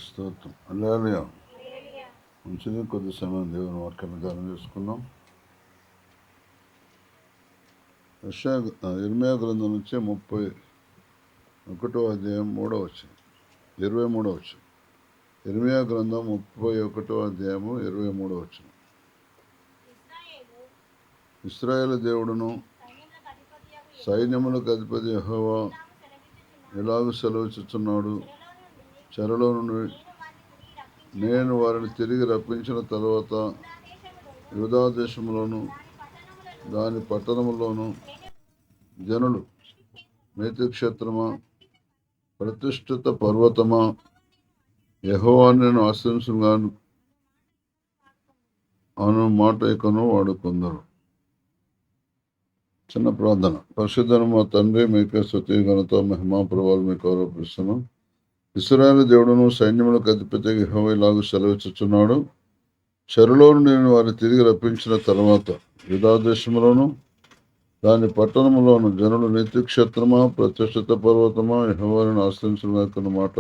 స్తోత్రం. హల్లెలూయా. మంచిది. కొద్ది సమయం దేవుని వాక్యాన్ని ధ్యానం చేసుకుందాం. ఇర్మియా గ్రంథం నుంచి 31వ అధ్యాయం 3వ వచనం, 23వ వచనం. ఇర్మియా గ్రంథం 31వ అధ్యాయము 23వ వచనం. ఇశ్రాయేలు దేవుడును సైన్యములకు అధిపతి యెహోవా ఇలాగ సెలవిస్తున్నాడు, చెరలో నుండి నేను వారిని తిరిగి రప్పించిన తర్వాత యూదా దేశంలోను దాని పట్టణములోను జనులు నీతిక్షేత్రమా, ప్రతిష్ఠిత పర్వతమా, యెహోవాను నేను ఆశ్రయించుగాను అను మాట ఇకను వాడుకుందరు. చిన్న ప్రార్థన. పరిశుద్ధను మా తండ్రి, మీకే స్తుతి ఘనత మహిమా ప్రభావాలు మీకు ఆరోపిస్తున్నాం. ఇశ్రాయేలు దేవుడును సైన్యములకు అధిపతి యెహోవా ఇలాగ సెలవిస్తున్నాడు, చెరలో నేను వారిని తిరిగి రప్పించిన తర్వాత యూదా దేశంలోను దాని పట్టణంలోను జనులు నీతిక్షేత్రమా, ప్రతిష్ఠిత పర్వతమా, యెహోవాను ఆశ్రయించుకున్న మాట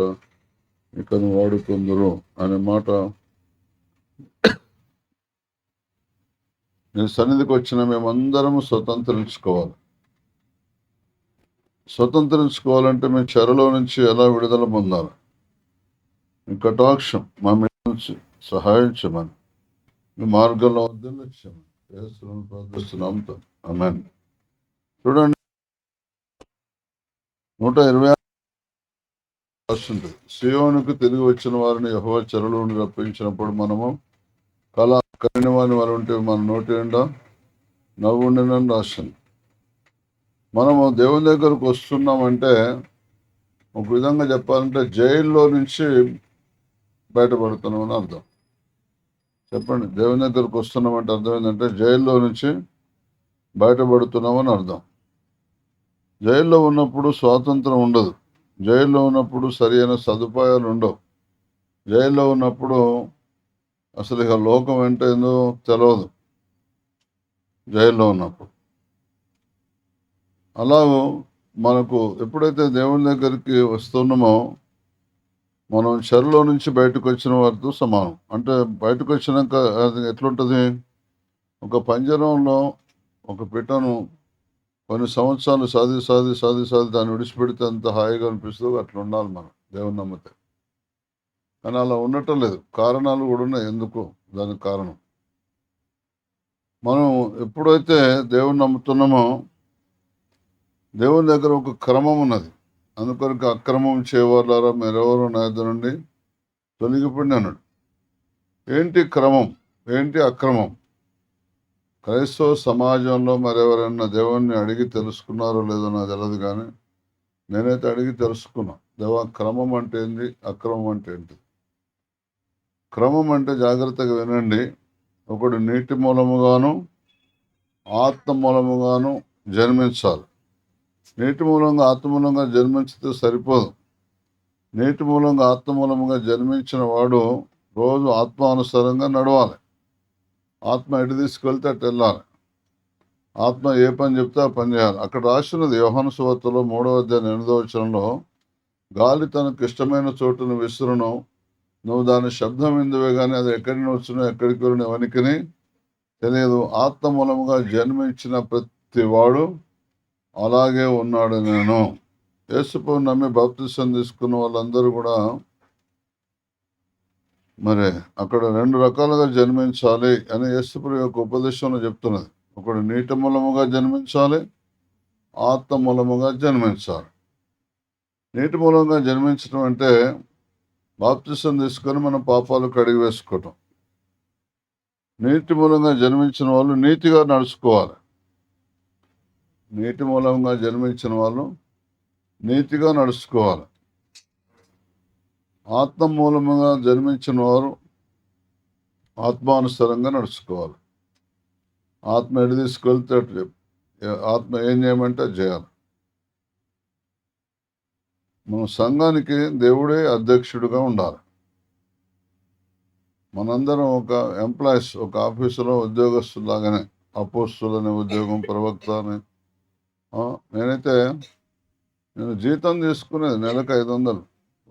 ఇకను వాడుకుందరు అనే మాట నేను సన్నిధికి వచ్చిన మేమందరము స్వతంత్రించుకోవాలంటే మేము చెరలో నుంచి ఎలా విడుదల పొందాలి? మీ కటాక్షం మా మీద నుంచి సహాయం చేయమని, మీ మార్గంలో వదిలించమని యేసును ప్రార్థిస్తున్నాం. ఆమేన్. చూడండి, 120 వస్తుంది. సియోనుకు తిరిగి వచ్చిన వారిని యెహోవా చెరలో నుండి రప్పించినప్పుడు మనము కలని వారిని వారు ఉంటే మన నోటి నిండా నవ్వు ఉండినని రాసింది. మనము దేవుని దగ్గరకు వస్తున్నామంటే ఒక విధంగా చెప్పాలంటే జైల్లో నుంచి బయటపడుతున్నామని అర్థం. చెప్పండి, దేవుని దగ్గరకు వస్తున్నామంటే అర్థం ఏంటంటే జైల్లో నుంచి బయటపడుతున్నామని అర్థం. జైల్లో ఉన్నప్పుడు స్వాతంత్రం ఉండదు, జైల్లో ఉన్నప్పుడు సరైన సదుపాయాలు ఉండవు, జైల్లో ఉన్నప్పుడు అసలు ఇక లోకం అంటే ఏందో తెలియదు. జైల్లో ఉన్నప్పుడు అలాగూ మనకు ఎప్పుడైతే దేవుని దగ్గరికి వస్తున్నామో మనం చెరలో నుంచి బయటకు వచ్చిన వారితో సమానం. అంటే బయటకు వచ్చినాక అది ఎట్లుంటుంది? ఒక పంజరంలో ఒక పిట్టను కొన్ని సంవత్సరాలు సాది దాన్ని విడిచిపెడితే అంత హాయిగా అనిపిస్తుంది. అట్లా ఉండాలి మనం దేవుని నమ్మితే. కానీ అలా ఉండటం లేదు. కారణాలు కూడా ఉన్నాయి ఎందుకు, దానికి కారణం. మనం ఎప్పుడైతే దేవుని నమ్ముతున్నామో దేవుని దగ్గర ఒక క్రమం ఉన్నది. అందుకొరకు అక్రమం చేయవాళ్ళారా మీరెవరు నా యొద్ద నుండి తొలగిపోండి అన్నాడు. ఏంటి క్రమం, ఏంటి అక్రమం? క్రైస్తవ సమాజంలో మరెవరైనా దేవుణ్ణి అడిగి తెలుసుకున్నారో లేదో నాకు తెలియదు, కానీ నేనైతే అడిగి తెలుసుకున్నా. దేవా, క్రమం అంటే ఏంటి, అక్రమం అంటే ఏంటి? క్రమం అంటే జాగ్రత్తగా వినండి. ఒకడు నీటి మూలముగాను ఆత్మ మూలముగాను జన్మించాలి. నీటి మూలంగా ఆత్మ మూలంగా జన్మించితే సరిపోదు. నీటి మూలంగా ఆత్మ మూలముగా జన్మించిన వాడు రోజు ఆత్మానుసారంగా నడవాలి. ఆత్మ ఎటు తీసుకెళ్తే అటు వెళ్ళాలి. ఆత్మ ఏ పని చెప్తే ఆ పని చేయాలి. అక్కడ రాసినది యోహాను సువార్తలో 3వ అధ్యాయం 8వ వచనంలో, గాలి తనకు ఇష్టమైన చోటును విసురును, నువ్వు దాని శబ్దం విందువే కానీ అది ఎక్కడి నుంచి వచ్చినా ఎక్కడికి వెళ్ళిన ఎవరికి తెలియదు. ఆత్మ మూలముగా జన్మించిన ప్రతి వాడు అలాగే ఉన్నాడు. నేను యేసుప్రభు నమ్మి బాప్తిసం తీసుకున్న వాళ్ళందరూ కూడా మరి అక్కడ 2 రకాలుగా జన్మించాలి అని యేసుప్రభు యొక్క ఉపదేశంలో చెప్తున్నది. ఒకడు నీటి మూలముగా జన్మించాలి, ఆత్మ మూలముగా జన్మించాలి. నీటి మూలంగా జన్మించడం అంటే బాప్తిసం తీసుకొని మనం పాపాలు కడిగి వేసుకోవటం. నీటి మూలంగా జన్మించిన వాళ్ళు నీతిగా నడుచుకోవాలి. నీటి మూలంగా జన్మించిన వాళ్ళు నీతిగా నడుచుకోవాలి. ఆత్మ మూలముగా జన్మించిన వారు ఆత్మానుసారంగా నడుచుకోవాలి. ఆత్మ ఎటు తీసుకెళ్తే ఆత్మ ఏం చేయమంటే అది చేయాలి. మన సంఘానికి దేవుడే అధ్యక్షుడిగా ఉండాలి. మనందరం ఒక ఎంప్లాయీస్, ఒక ఆఫీసులో ఉద్యోగస్తులాగానే. అపోస్తులనే ఉద్యోగం, ప్రవక్త అని. నేను జీతం తీసుకునేది నెలకు 500.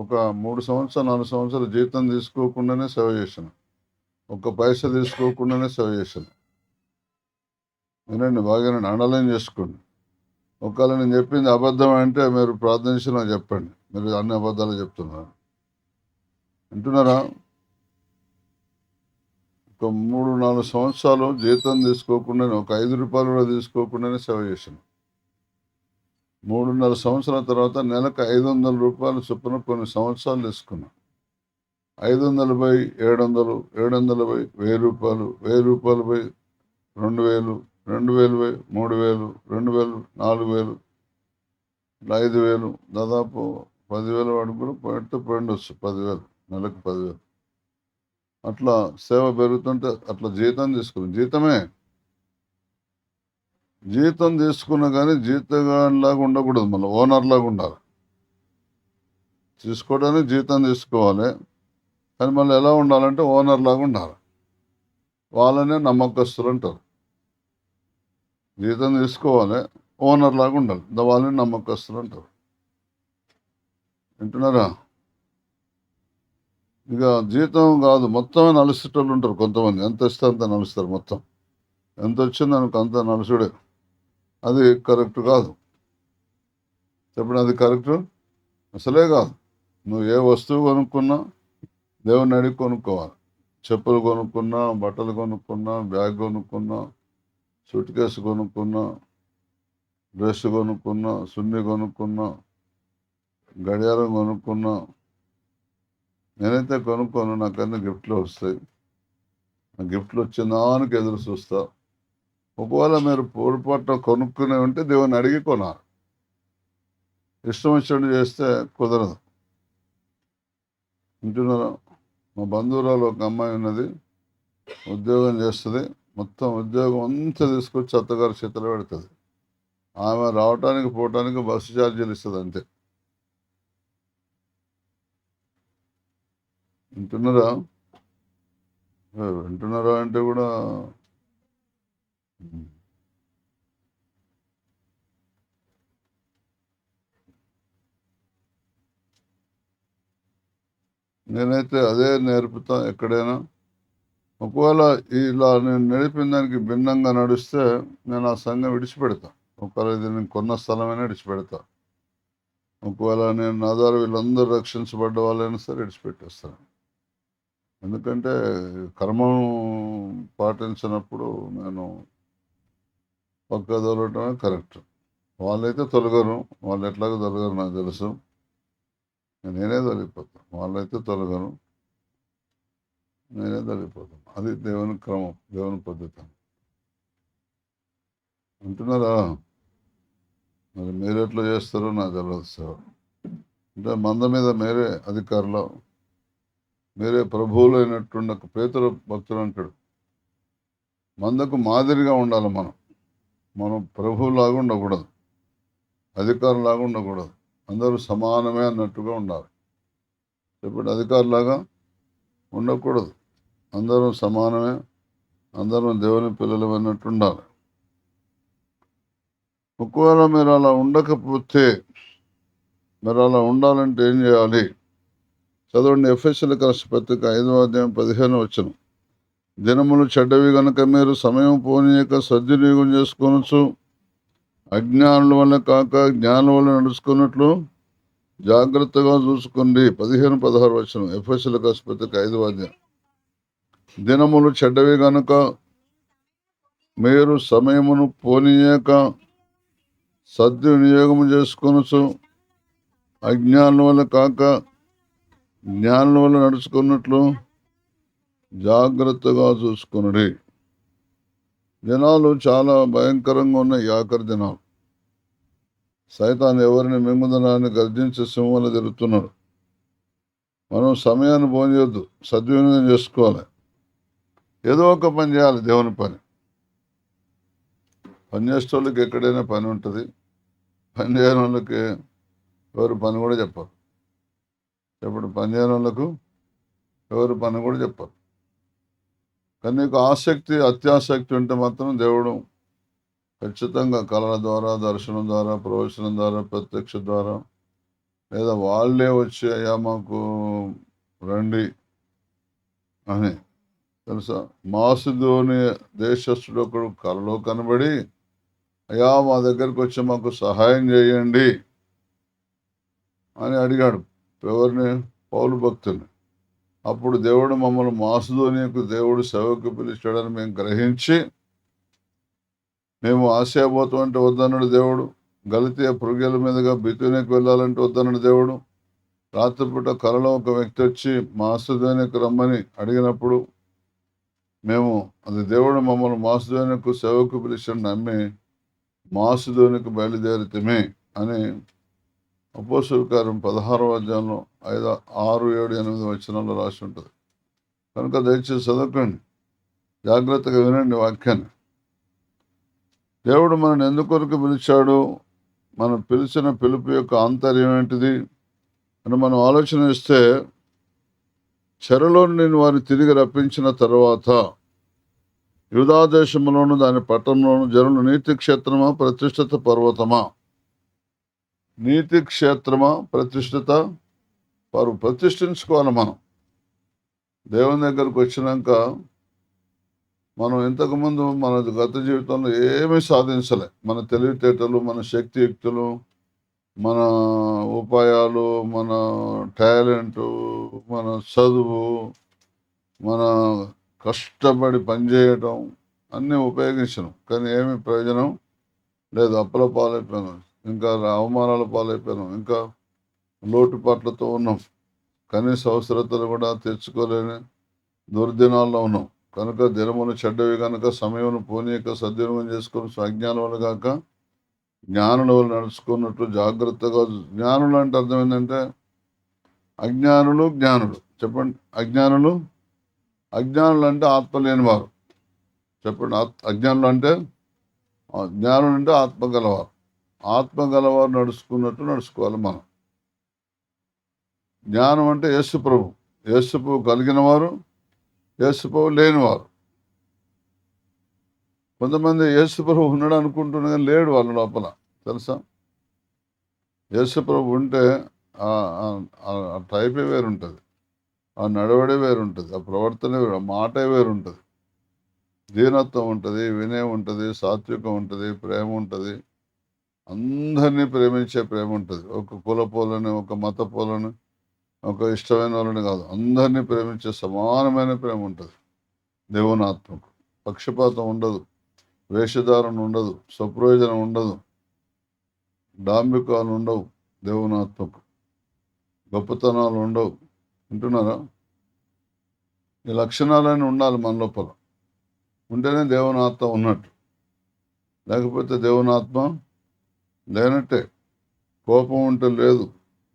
ఒక 3 సంవత్సరాలు 4 సంవత్సరాలు జీతం తీసుకోకుండానే సేవ చేశాను. ఒక్క పైసా తీసుకోకుండానే సేవ చేశాను. వినండి, బాగా అండర్లైన్ చేసుకోండి. ఒకవేళ నేను చెప్పింది అబద్ధం అంటే మీరు ప్రార్థించి నాకు చెప్పండి, మీరు అన్ని అబద్ధాలు చెప్తున్నారు. వింటున్నారా? ఒక 3-4 సంవత్సరాలు జీతం తీసుకోకుండానే, ఒక 5 రూపాయలు కూడా తీసుకోకుండానే సేవ చేశాను. 3.5 సంవత్సరాల తర్వాత నెలకు 500 రూపాయలు చొప్పున కొన్ని సంవత్సరాలు తీసుకున్నాను. 500 బై 700, 700 బై 1000 రూపాయలు, 1000 రూపాయలు బై 2000, 2000 బై 3000, 2000, 4000, 5000, దాదాపు 10,000 వాడికి కూడా పోయిండొచ్చు. 10,000, నెలకు 10,000. అట్లా సేవ పెరుగుతుంటే అట్లా జీతం తీసుకుని జీతం తీసుకున్నా కానీ జీతగానిలాగా ఉండకూడదు, మళ్ళీ ఓనర్ లాగా ఉండాలి. తీసుకోవడానికి జీతం తీసుకోవాలి, కానీ మళ్ళీ ఎలా ఉండాలంటే ఓనర్ లాగా ఉండాలి. వాళ్ళనే నమ్మకస్తులు అంటారు. జీతం తీసుకోవాలి, ఓనర్ లాగా ఉండాలి, వాళ్ళని నమ్మకస్తులు అంటారు. వింటున్నారా? ఇక జీతం కాదు, మొత్తమే నలుసేటోళ్ళు ఉంటారు కొంతమంది. ఎంత ఇస్తే అంత నలుస్తారు, మొత్తం ఎంత వచ్చింది అనుకో అంత నలుసుడే. అది కరెక్ట్ కాదు. చెప్పండి, అది కరెక్ట్ అసలే కాదు. నువ్వు ఏ వస్తువు కొనుక్కున్నా దేవుని అడిగి కొనుక్కోవాలి. చెప్పులు కొనుక్కున్నా, బట్టలు కొనుక్కున్నా, బ్యాగ్ కొనుక్కున్నా, సూట్ కేసు కొనుక్కున్నా, డ్రెస్ కొనుక్కున్నా, సున్ని కొనుక్కున్నా, గడియారం కొనుక్కున్నా, నేనైతే కొనుక్కోను, నాకన్నా గిఫ్ట్లు వస్తాయి. ఆ గిఫ్ట్లు వచ్చిందానికి ఎదురు చూస్తా. ఒకవేళ మీరు పొరపాటున కొనుక్కునే ఉంటే దేవుని అడిగి కొనాలి. ఇష్టం వచ్చినట్టు చేస్తే కుదరదు. వింటున్నారా? మా బంధువురాలు ఒక అమ్మాయి ఉన్నది, ఉద్యోగం చేస్తుంది. మొత్తం ఉద్యోగం అంతా తీసుకొచ్చి అత్తగారి చేతిలో పెడుతుంది. ఆమె రావటానికి పోవటానికి బస్సు ఛార్జీలు ఇస్తుంది అంతే. వింటున్నారా? వింటున్నారా అంటే కూడా నేనైతే అదే నేర్పుతా ఎక్కడైనా. ఒకవేళ ఇలా నేను నడిపిన దానికి భిన్నంగా నడిస్తే నేను ఆ సంఘం విడిచిపెడతా. ఒకవేళ ఇది నేను కొన్న స్థలమైనా విడిచిపెడతా. ఒకవేళ నేను నా ద్వారా వీళ్ళందరూ రక్షించబడ్డ వాళ్ళైనా సరే విడిచిపెట్టేస్తాను. ఎందుకంటే కర్మం పాటించినప్పుడు నేను పక్క తొలగటమే కరెక్ట్. వాళ్ళైతే తొలగరు, వాళ్ళు ఎట్లాగో తొలగరు నాకు తెలుసు. నేనే తొలగిపోతాను, వాళ్ళైతే తొలగరు, నేనే తొలగిపోతాను. అది దేవుని క్రమం, దేవుని పద్ధతి. అంటున్నారా? మరి మీరు ఎట్లా చేస్తారో నాకు తెలియదు సార్. అంటే మంద మీద మీరే అధికారులు, మీరే ప్రభువులు అయినట్టుండ. పేతురు భక్తుడు అంటాడు, మందకు మాదిరిగా ఉండాలి మనం ప్రభువులాగా ఉండకూడదు, అధికారులాగా ఉండకూడదు. అందరూ సమానమే అన్నట్టుగా ఉండాలి. ఇప్పుడు అధికారులాగా ఉండకూడదు, అందరూ సమానమే, అందరం దేవుని పిల్లలు అన్నట్టు ఉండాలి. ఒకవేళ మీరు అలా ఉండకపోతే, మీరు అలా ఉండాలంటే ఏం చేయాలి? చదవండి, ఎఫెసీయులకు రాసిన పత్రిక 5వ అధ్యాయం 15వ వచనం. దినములు చెడ్డవి గనుక మీరు సమయం పోనీయక సద్వినియోగం చేసుకోవచ్చు, అజ్ఞానుల వల్ల కాక జ్ఞానం వల్ల నడుచుకున్నట్లు జాగ్రత్తగా చూసుకోండి. 15-16 వచనం, ఎఫెసీయులకు రాసిన పత్రిక 5వ అధ్యాయం. దినములు చెడ్డవి గనుక మీరు సమయమును పోనీయక సద్వినియోగం చేసుకోవచ్చు, అజ్ఞానుల వల్ల కాక జ్ఞానుల వల్ల నడుచుకున్నట్లు జాగ్రత్తగా చూసుకునుడి. దినాలు చాలా భయంకరంగా ఉన్నాయి, ఆఖరి దినాలు. సైతాను ఎవరిని మింగుదనాన్ని గర్జించే సింహంలో తిరుగుతున్నాడు. మనం సమయాన్ని పోనీయొద్దు, సద్వినియోగం చేసుకోవాలి. ఏదో ఒక పని చేయాలి, దేవుని పని. పని చేసేటోళ్ళకి ఎక్కడైనా పని ఉంటుంది, పని చేయని వాళ్ళకి ఎవరు పని కూడా చెప్పరు. ఇప్పుడు పని చేయని వాళ్ళకు ఎవరు పని కూడా చెప్పరు. కానీ నీకు ఆసక్తి, అత్యాసక్తి ఉంటే మాత్రం దేవుడు ఖచ్చితంగా కళల ద్వారా, దర్శనం ద్వారా, ప్రవచనం ద్వారా, ప్రత్యక్ష ద్వారా లేదా వాళ్ళే వచ్చి అయ్యా మాకు రండి అని. తెలుసా, మాసిదోని దేశస్థుడు ఒకడు కలలో కనబడి అయ్యా మా దగ్గరకు వచ్చి మాకు సహాయం చేయండి అని అడిగాడు. ఎవరిని? పౌలు భక్తుని. అప్పుడు దేవుడు మమ్మల్ని మాసిదోనియకు దేవుడు సేవకు పిలిచాడని మేము గ్రహించి మేము ఆసియా పోతామంటే వద్దన్నాడు దేవుడు. గలితీయ పృగెల మీదుగా బితూనియకు వెళ్ళాలంటే వద్దన్నాడు దేవుడు. రాత్రిపూట కలలో ఒక వ్యక్తి వచ్చి మాసిదోనియకు రమ్మని అడిగినప్పుడు మేము అది దేవుడు మమ్మల్ని మాసిదోనియకు సేవకు పిలిచాడు నమ్మి మాసిదోనియకు బయలుదేరితమే అని అపోస్తలుల కార్యం 16వ అధ్యాయంలో 5, 6, 7, 8 వచనాల్లో రాసి ఉంటుంది. కనుక దయచేసి చదువుకోండి, జాగ్రత్తగా వినండి వాక్యాన్ని. దేవుడు మనల్ని ఎందుకొరకు పిలిచాడు, మనం పిలిచిన పిలుపు యొక్క ఆంతర్యం ఏంటిది అని మనం ఆలోచన ఇస్తే, చెరలో నేను వారిని తిరిగి రప్పించిన తర్వాత యూదా దేశంలోను దాని పట్టణంలోను జనులు నీతి క్షేత్రమా ప్రతిష్ఠిత పర్వతమా, నీతి క్షేత్రమా ప్రతిష్ఠిత ప్రతిష్ఠించుకోవాలి. మనం దేవుని దగ్గరకు వచ్చినాక మనం ఇంతకుముందు మన గత జీవితంలో ఏమీ సాధించలే. మన తెలివితేటలు, మన శక్తియుక్తులు, మన ఉపాయాలు, మన టాలెంటు, మన చదువు, మన కష్టపడి పనిచేయటం అన్నీ ఉపయోగించను, కానీ ఏమి ప్రయోజనం లేదు. అప్పుల పాలైపోయాను, ఇంకా అవమానాల పాలైపోయాను, ఇంకా లోటుపాట్లతో ఉన్నాం, కనీస అవసరతలు కూడా తెచ్చుకోలేని దుర్దినాల్లో ఉన్నాం. కనుక దినములు చెడ్డవి కనుక సమయమును పోనీయక సద్వినియోగం చేసుకొని అజ్ఞానులు కాక జ్ఞానుల వల్ల నడుచుకున్నట్లు జాగ్రత్తగా. జ్ఞానులు అంటే అర్థం ఏంటంటే అజ్ఞానులు, జ్ఞానులు. చెప్పండి, అజ్ఞానులు అంటే ఆత్మ లేని వారు. చెప్పండి, అజ్ఞానులు అంటే జ్ఞానులు అంటే ఆత్మ గలవారు. ఆత్మ గలవారు నడుచుకున్నట్టు నడుచుకోవాలి మనం. జ్ఞానం అంటే యేసు ప్రభు. యేసు ప్రభు కలిగిన వారు, యేసు ప్రభు లేనివారు. కొంతమంది యేసు ప్రభు ఉన్నాడు అనుకుంటున్నా కానీ లేడు వాళ్ళ లోపల. తెలుసా, యేసు ప్రభు ఉంటే ఆ టైపే వేరుంటుంది, ఆ నడవడే వేరుంటుంది, ఆ ప్రవర్తన వేరు, ఆ మాటే వేరుంటుంది. దీనత్వం ఉంటుంది, వినయం ఉంటుంది, సాత్వికం ఉంటుంది, ప్రేమ ఉంటుంది, అందరినీ ప్రేమించే ప్రేమ ఉంటుంది. ఒక కులపోలని, ఒక మత పోలని, ఒక ఇష్టమైన వాళ్ళని కాదు, అందరినీ ప్రేమించే సమానమైన ప్రేమ ఉంటుంది. దేవుని ఆత్మకు పక్షపాతం ఉండదు, వేషధారణ ఉండదు, స్వప్రయోజనం ఉండదు, డాంబికాలు ఉండవు. దేవుని ఆత్మకు గొప్పతనాలు ఉండవు. వింటున్నారా? ఈ లక్షణాలన్నీ ఉండాలి మన లోపల. ఉంటేనే దేవుని ఆత్మ ఉన్నట్టు, లేకపోతే దేవుని ఆత్మ లేనట్టే. కోపం ఉంటే లేదు,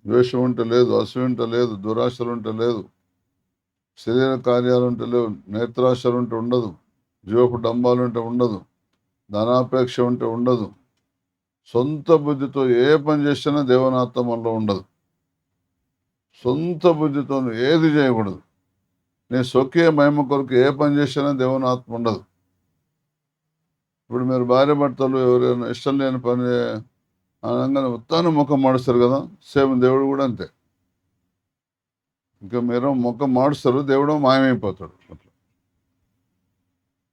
ద్వేషం ఉంటే లేదు, అసూయ ఉంటే లేదు, దురాశలు ఉంటే లేదు, శరీర కార్యాలు ఉంటే లేవు, నేత్రాశలు ఉంటే ఉండదు, జీవపు డంబాలు ఉంటే ఉండదు, ధనాపేక్ష ఉంటే ఉండదు. సొంత బుద్ధితో ఏ పని చేసినా దేవుని ఆత్మ మనలో ఉండదు. సొంత బుద్ధితో ఏది చేయకూడదు. నేను స్వకీయ మహిమ కొరకు ఏ పని చేసినా దేవుని ఆత్మ ఉండదు. ఇప్పుడు మీరు భార్య భర్తలు ఎవరైనా ఇష్టం లేని పని అనగానే ఉత్తానం ముఖం మాడుస్తారు కదా, సేమ్ దేవుడు కూడా అంతే. ఇంకా మీరు ముఖం మాడుస్తారు, దేవుడు మాయమైపోతాడు. అట్లా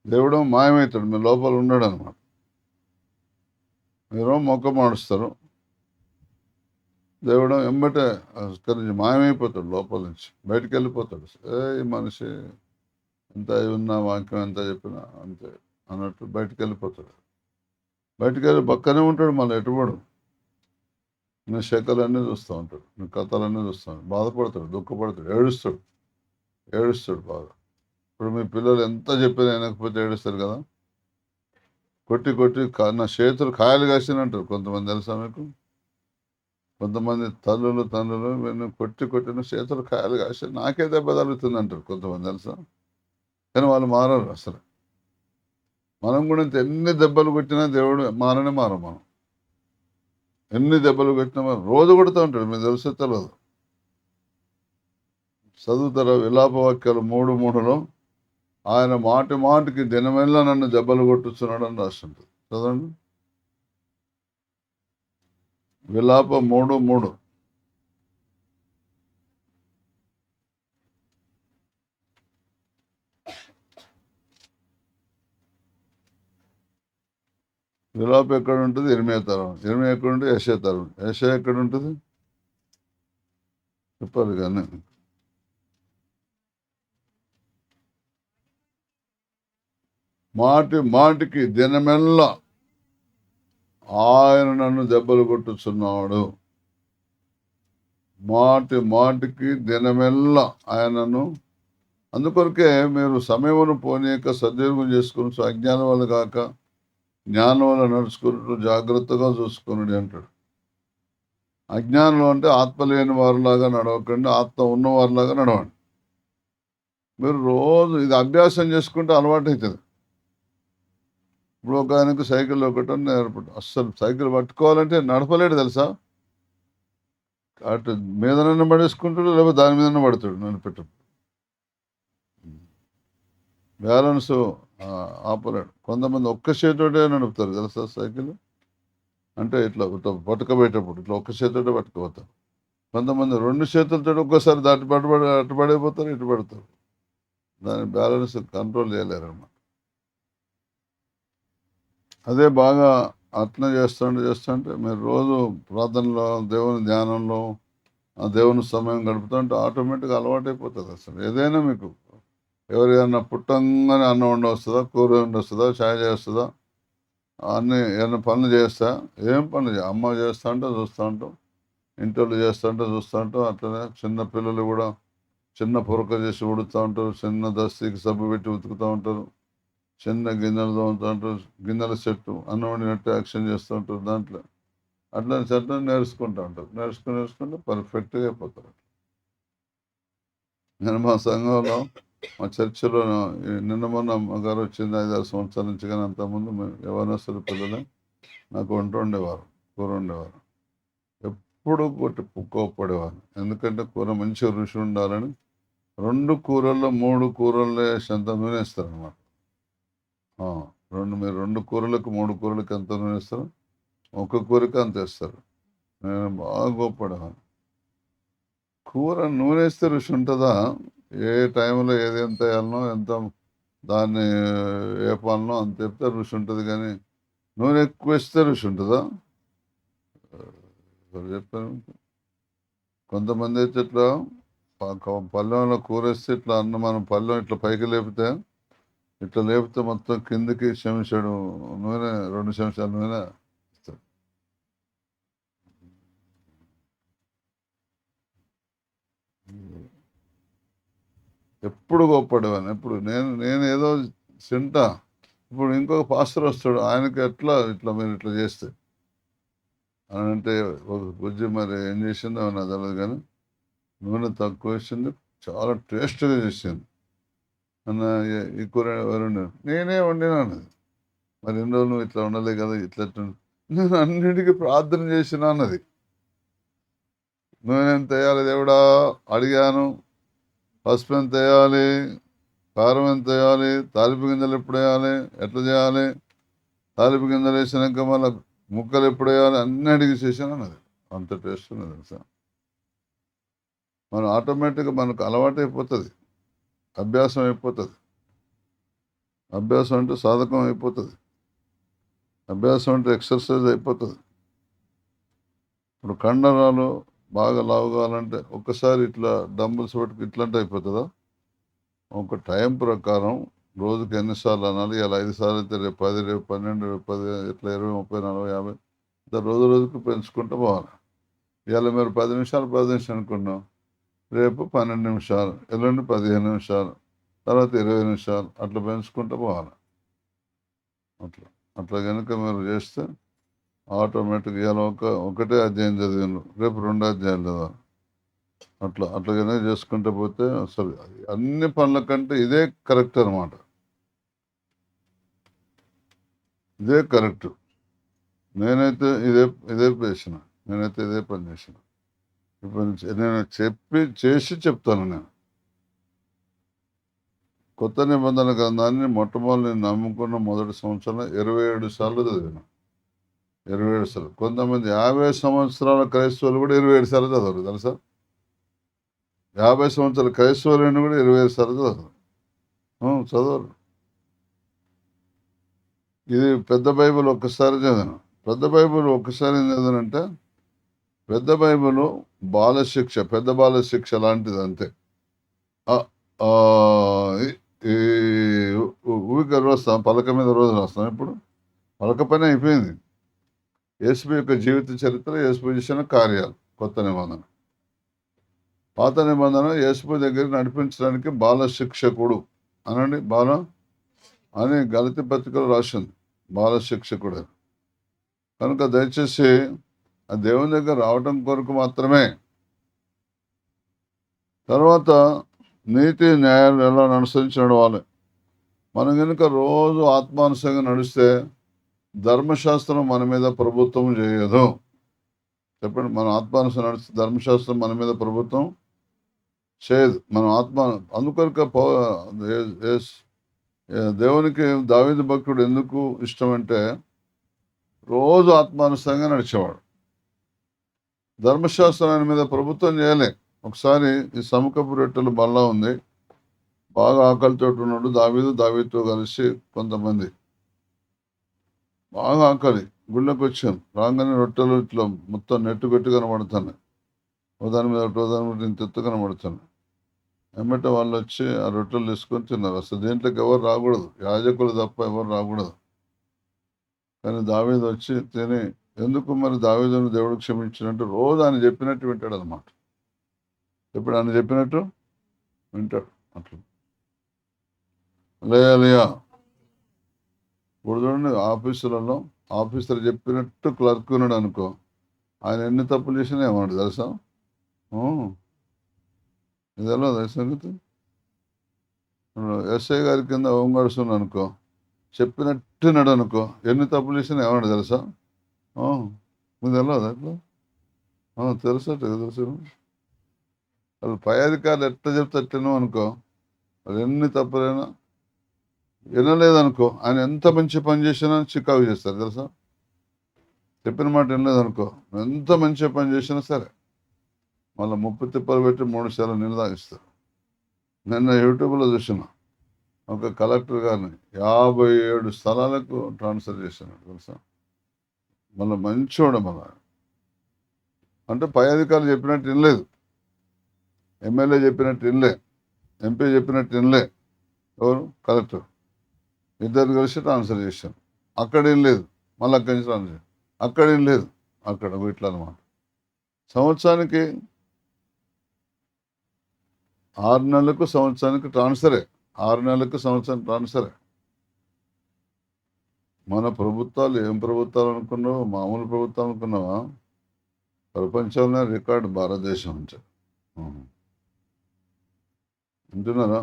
దేవుడు మాయమవుతాడు, మీ లోపల ఉన్నాడు అనమాట. మీరు ముఖం మాడుస్తారు, దేవుడు ఎంబటే అక్కడి నుంచి మాయమైపోతాడు, లోపల నుంచి బయటికి వెళ్ళిపోతాడు. ఈ మనిషి ఎంత ఉన్న వాక్యం ఎంత చెప్పినా అంతే అన్నట్టు బయటికి వెళ్ళిపోతాడు. బయటికి వెళ్ళి పక్కనే ఉంటాడు, మళ్ళీ ఎటుబడు. నీ శకలన్నీ చూస్తూ ఉంటాడు, నీ కథలన్నీ చూస్తూ ఉంటాడు, బాధపడతాడు, దుఃఖపడతాడు, ఏడుస్తాడు బాగా. ఇప్పుడు మీ పిల్లలు ఎంత చెప్పినా వినకపోతే ఏడుస్తారు కదా. కొట్టి కొట్టి నా చేతులు కాయలు కాసినంటారు కొంతమంది, తెలుసా మీకు? కొంతమంది తండ్రులు వీళ్ళు కొట్టిన చేతులు కాయలు కాసి నాకే దెబ్బ తగులుతుంది అంటారు కొంతమంది, తెలుసా? కానీ వాళ్ళు మారరు అసలు. మనం కూడా ఎన్ని దెబ్బలు కొట్టినా దేవుడు మారం మనం. ఎన్ని దెబ్బలు కొట్టినా రోజు కొడుతూ ఉంటాడు, మీకు తెలిసే తెలియదు. చదువుతారా విలాప వాక్యాలు 3:3లో ఆయన మాటికి దినమెల్లా నన్ను దెబ్బలు కొట్టుస్తున్నాడు అని రాస్తుంటుంది. చదవండి, విలాప 3:3. విలాప ఎక్కడ ఉంటుంది? ఇర్మియా తరం. ఇర్మియా ఎక్కడ ఉంటుంది? యెషయా తరం. యెషయా ఎక్కడ ఉంటుంది? చెప్పాలి కానీ మాటి మాటికి దినమెల్లా ఆయన నన్ను దెబ్బలు కొట్టుచున్నాడు. మాటి మాటికి దినమెల్లా ఆయనను. అందుకొరకే మీరు సమయమును పోనీయక సద్వినియోగం చేసుకుని అజ్ఞానం వల్ల కాక జ్ఞానం వల్ల నడుచుకున్నట్టు జాగ్రత్తగా చూసుకుని అంటాడు. అజ్ఞానం అంటే ఆత్మ లేని వారిలాగా నడవకండి, ఆత్మ ఉన్నవారిలాగా నడవండి. మీరు రోజు ఇది అభ్యాసం చేసుకుంటే అలవాటు అవుతుంది. ఇప్పుడు ఒక ఆయనకు సైకిల్ ఒకటో నేర్పడు, అస్సలు సైకిల్ పట్టుకోవాలంటే నడపలేడు తెలుసా. అటు మీదనన్నా పడేసుకుంటాడు, లేకపోతే దాని మీదనే పడతాడు నడిపెట్టు. బ్యాలెన్స్ ఆపలేడు. కొంతమంది ఒక్క చేతితోటే నడుపుతారు తెలుసా సైకిల్. అంటే ఇట్లా పట్టుకోబోయేటప్పుడు ఇట్లా ఒక్క చేతితోటే పట్టుకుపోతారు. కొంతమంది రెండు చేతులతో ఒక్కసారి అటు పడిపోతారు, ఇటు పడతారు. దాని బ్యాలెన్స్ కంట్రోల్ చేయలేరు అన్నమాట. అదే బాగా అట్లా చేస్తుంటే మీరు రోజు ప్రార్థనలో, దేవుని ధ్యానంలో, ఆ దేవుని సమయం గడుపుతుంటే ఆటోమేటిక్గా అలవాటు అయిపోతుంది. అసలు ఏదైనా మీకు ఎవరికైనా పుట్టంగానే అన్నం వండొస్తుందా, కూర వండొస్తుందా, ఛాయ్ చేస్తుందా, అన్నీ ఏమైనా పనులు చేస్తా, ఏం పనులు అమ్మ చేస్తా అంటే చూస్తూ ఉంటాం, ఇంట్లో చేస్తూ ఉంటే చూస్తూ ఉంటాం. అట్లనే చిన్న పిల్లలు కూడా చిన్న పొరక చేసి ఉడుతూ ఉంటారు, చిన్న దస్తీకి సబ్బు పెట్టి ఉతుకుతూ ఉంటారు, చిన్న గిన్నెలు తోముతూ ఉంటారు, గిన్నెల సెట్టు అన్నం వండినట్టు యాక్షన్ చేస్తూ ఉంటారు. దాంట్లో అట్లా చెట్టు నేర్చుకుంటూ ఉంటారు. నేర్చుకుంటే పర్ఫెక్ట్గా అయిపోతారు. నేను మా సంఘంలో, మా చర్చిలో నిన్న మొన్న అమ్మగారు వచ్చింది 5-6 సంవత్సరాల నుంచి. కానీ అంతకుముందు యవనస్తుల పిల్లలు నాకు వంట ఉండేవారు, కూర ఉండేవారు. ఎప్పుడు కోప్పడేవారు. ఎందుకంటే కూర మంచిగా రుచి ఉండాలని 2 కూరల్లో 3 కూరల్లో వేసేంత నూనె వేస్తారు అనమాట. మీరు 2 కూరలకు 3 కూరలకు ఎంత నూనె వేస్తారు, ఒక కూరకి అంత వేస్తారు. నేను బాగా కోప్పడేవాను. కూర నూనె వేస్తే రుచి ఉంటుందా? ఏ టైంలో ఏది ఎంత వేయాలనో, ఎంత దాన్ని వేపాలనో అంత చెప్తే రుచి ఉంటుంది. కానీ నూనె ఎక్కువ వేస్తే రుచి ఉంటుందా? చెప్పాను. కొంతమంది అయితే ఇట్లా పళ్ళెంలో కూర వేస్తే ఇట్లా మనం పళ్ళెం ఇట్లా పైకి లేపితే మొత్తం కిందికి చెంచాడు నూనె, 2 చెంచాల నూనె ఇస్తాడు. ఎప్పుడు గొప్పడేవాను. ఎప్పుడు నేను ఏదో తింటా. ఇప్పుడు ఇంకొక పాస్టర్ వస్తాడు, ఆయనకి ఇట్లా మీరు ఇట్లా చేస్తే అని అంటే ఒక బుజ్జి మరి ఏం చేసిందో నాకు తెలియదు. కానీ నూనె తక్కువ వేసింది, చాలా టేస్ట్గా చేసింది. అన్న ఈ కూర ఎవరు వండారు? నేనే వండినాను. మరి ఎన్ని రోజులు నువ్వు ఇట్లా ఉండలే కదా, ఇట్లా నేను అన్నిటికీ ప్రార్థన చేసిన అన్నది. నూనె ఎంత వేయాలి దేవుడా అడిగాను, పసుపు ఎంత వేయాలి, కారం ఎంత వేయాలి, తాలింపు గింజలు ఎప్పుడు వేయాలి, ఎట్లా చేయాలి, తాలింపు గింజలు వేసినాక మళ్ళీ ముక్కలు ఎప్పుడు వేయాలి, అన్నీ అడిగి చేశాను అన్నది. అంత టేస్ట్ ఉన్నది తెలుసా. మనం ఆటోమేటిక్గా మనకు అలవాటు అయిపోతుంది, అభ్యాసం అయిపోతుంది. అభ్యాసం అంటే సాధకం అయిపోతుంది, అభ్యాసం అంటే ఎక్సర్సైజ్ అయిపోతుంది. ఇప్పుడు కండరాలు బాగా లావు కావాలంటే ఒక్కసారి ఇట్లా డంబుల్స్ పట్టుకు ఇట్లాంటి అయిపోతుందా? ఒక టైం ప్రకారం రోజుకి ఎన్నిసార్లు అనాలి. ఇలా 5 సార్లు అయితే రేపు 10, రేపు 12, రేపు 10, ఇట్లా 20, 30, 40, 50 ఇట్లా రోజుకు పెంచుకుంటూ పోవాలి. ఇవాళ మీరు 10 నిమిషాలు అనుకున్నాం, రేపు 12 నిమిషాలు, ఎల్లుండి 15 నిమిషాలు, తర్వాత 20 నిమిషాలు, అట్లా పెంచుకుంటూ పోవాలి. అట్లా కనుక మీరు చేస్తే ఆటోమేటిక్గా ఇవాళ ఒకటే అధ్యాయం చదివాను, రేపు 2 అధ్యాయాలు చదవాలి. అట్లా కనుక చేసుకుంటూ పోతే అసలు అన్ని పనుల కంటే ఇదే కరెక్ట్ అనమాట. ఇదే కరెక్ట్. నేనైతే ఇదే చేసిన, నేనైతే ఇదే పని చేసిన. ఇప్పుడు నేను చేసి చెప్తాను. నేను కొత్త నిబంధన గ్రంథాన్ని మొట్టమొదటి నేను నమ్ముకున్న మొదటి సంవత్సరం 27 సార్లు చదివాను. 27 సార్లు. కొంతమంది 50 సంవత్సరాల క్రైస్తవులు కూడా 27 సార్లు చదవరు తెలుసా. 50 సంవత్సరాల క్రైస్తవులను కూడా 27 సార్లు చదవరు. చదవరు. ఇది పెద్ద బైబిల్ ఒక్కసారి చదివాను. పెద్ద బైబిల్ ఒక్కసారి ఏం చదివానంటే, పెద్ద బైబిల్ బాలశిక్ష, పెద్ద బాలశిక్ష లాంటిది అంతే. ఆ, ఆ, ఈ- ఈ ఊరికే రాస్తాం, పలక మీద రోజు రాస్తాం. ఇప్పుడు పలక పని అయిపోయింది. యేసు యొక్క జీవిత చరిత్ర, యేసు చేసిన కార్యాలు కొత్త నిబంధన. పాత నిబంధన యేసు దగ్గర నడిపించడానికి బాల శిక్షకుడు అనండి, బాల అని గలతి పత్రికలో రాసింది, బాల శిక్షకుడు అని. కనుక దయచేసి ఆ దేవుని దగ్గర రావటం కొరకు మాత్రమే. తర్వాత నీతి న్యాయాలు ఎలా అనుసరించి నడవాలి. మనం కనుక రోజు ఆత్మానుసంగా నడిస్తే ధర్మశాస్త్రం మన మీద ప్రభుత్వం చేయదు. చెప్పండి, మనం ఆత్మానుసంగా నడిస్తే ధర్మశాస్త్రం మన మీద ప్రభుత్వం చేయదు. మనం ఆత్మ అందుకొరక దేవునికి దావీదు భక్తుడు ఎందుకు ఇష్టం అంటే, రోజు ఆత్మానుసంగా నడిచేవాడు. ధర్మశాస్త్రం ఆయన మీద ప్రభుత్వం చేయలే. ఒకసారి ఈ సముఖపు రొట్టెలు బల్ల ఉంది, బాగా ఆకలితో ఉన్నాడు దావీదుతో కలిసి కొంతమంది. బాగా ఆకలి, గుళ్ళకి వచ్చాను. రాగానే రొట్టెలు ఇట్లా మొత్తం నెట్టు గట్టి కనబడుతున్నాయి. దాని మీద ఇంత ఎత్తు కనబడుతున్నాయి. ఎమ్మట వాళ్ళు వచ్చి ఆ రొట్టెలు తీసుకొని తిన్నారు. అసలు దీంట్లోకి ఎవరు రాకూడదు, యాజకులు తప్ప ఎవరు రాకూడదు. కానీ దావీదు వచ్చి తిని, ఎందుకు మరి దావీదును దేవుడు క్షమించినట్టు రోజు ఆయన చెప్పినట్టు వింటాడు అనమాట. ఎప్పుడు ఆయన చెప్పినట్టు వింటాడు అట్లా. లేయా ఇప్పుడు చూడండి, ఆఫీసర్ చెప్పినట్టు క్లర్క్ ఉన్నాడు అనుకో, ఆయన ఎన్ని తప్పులు చేసినా ఏమన్నాడు తెలుసా? ఇదెలా సంగతి. ఎస్ఐ గారి కింద హోంగార్డ్స్ ఉన్నాడు అనుకో, చెప్పినట్టు నడు అనుకో, ఎన్ని తప్పులు చేసినా ఏమన్నాడు తెలుసా? మీకు తెలియదు అట్లా? తెలుసు. వాళ్ళు పై అధికారులు ఎట్లా చెప్తే అట్లనో అనుకో, వాళ్ళు ఎన్ని తప్పులైనా వినలేదనుకో, ఆయన ఎంత మంచి పని చేసినా చికాకు చేస్తారు తెలుసా? చెప్పిన మాట వినలేదనుకో, ఎంత మంచి పని చేసినా సరే మళ్ళీ 30 తిప్పలు పెట్టి 3 సార్లు నీళ్ళు తాగిస్తారు. నిన్న యూట్యూబ్లో చూసిన ఒక కలెక్టర్ గారిని 57 స్థలాలకు ట్రాన్స్ఫర్ చేశాను తెలుసా? మళ్ళీ మంచోడు. అంటే పై అధికారులు చెప్పినట్టు వినలేదు, ఎమ్మెల్యే చెప్పినట్టు వినలే, ఎంపీ చెప్పినట్టు వినలే. ఎవరు? కలెక్టర్. ఇద్దరు కలిసి ట్రాన్స్ఫర్ చేశాను. అక్కడ ఏం లేదు, మళ్ళీ అక్కడి నుంచి ట్రాన్స్ఫర్, అక్కడ ఏం లేదు, అక్కడ ఇట్లా అనమాట. సంవత్సరానికి 6 నెలలకు సంవత్సరానికి ట్రాన్స్ఫరే. 6 నెలలకు సంవత్సరం ట్రాన్స్ఫరే. మన ప్రభుత్వాలు ఏం ప్రభుత్వాలు అనుకున్నావు? మామూలు ప్రభుత్వాలు అనుకున్నావా? ప్రపంచంలో రికార్డు భారతదేశం నుంచి. వింటున్నారా?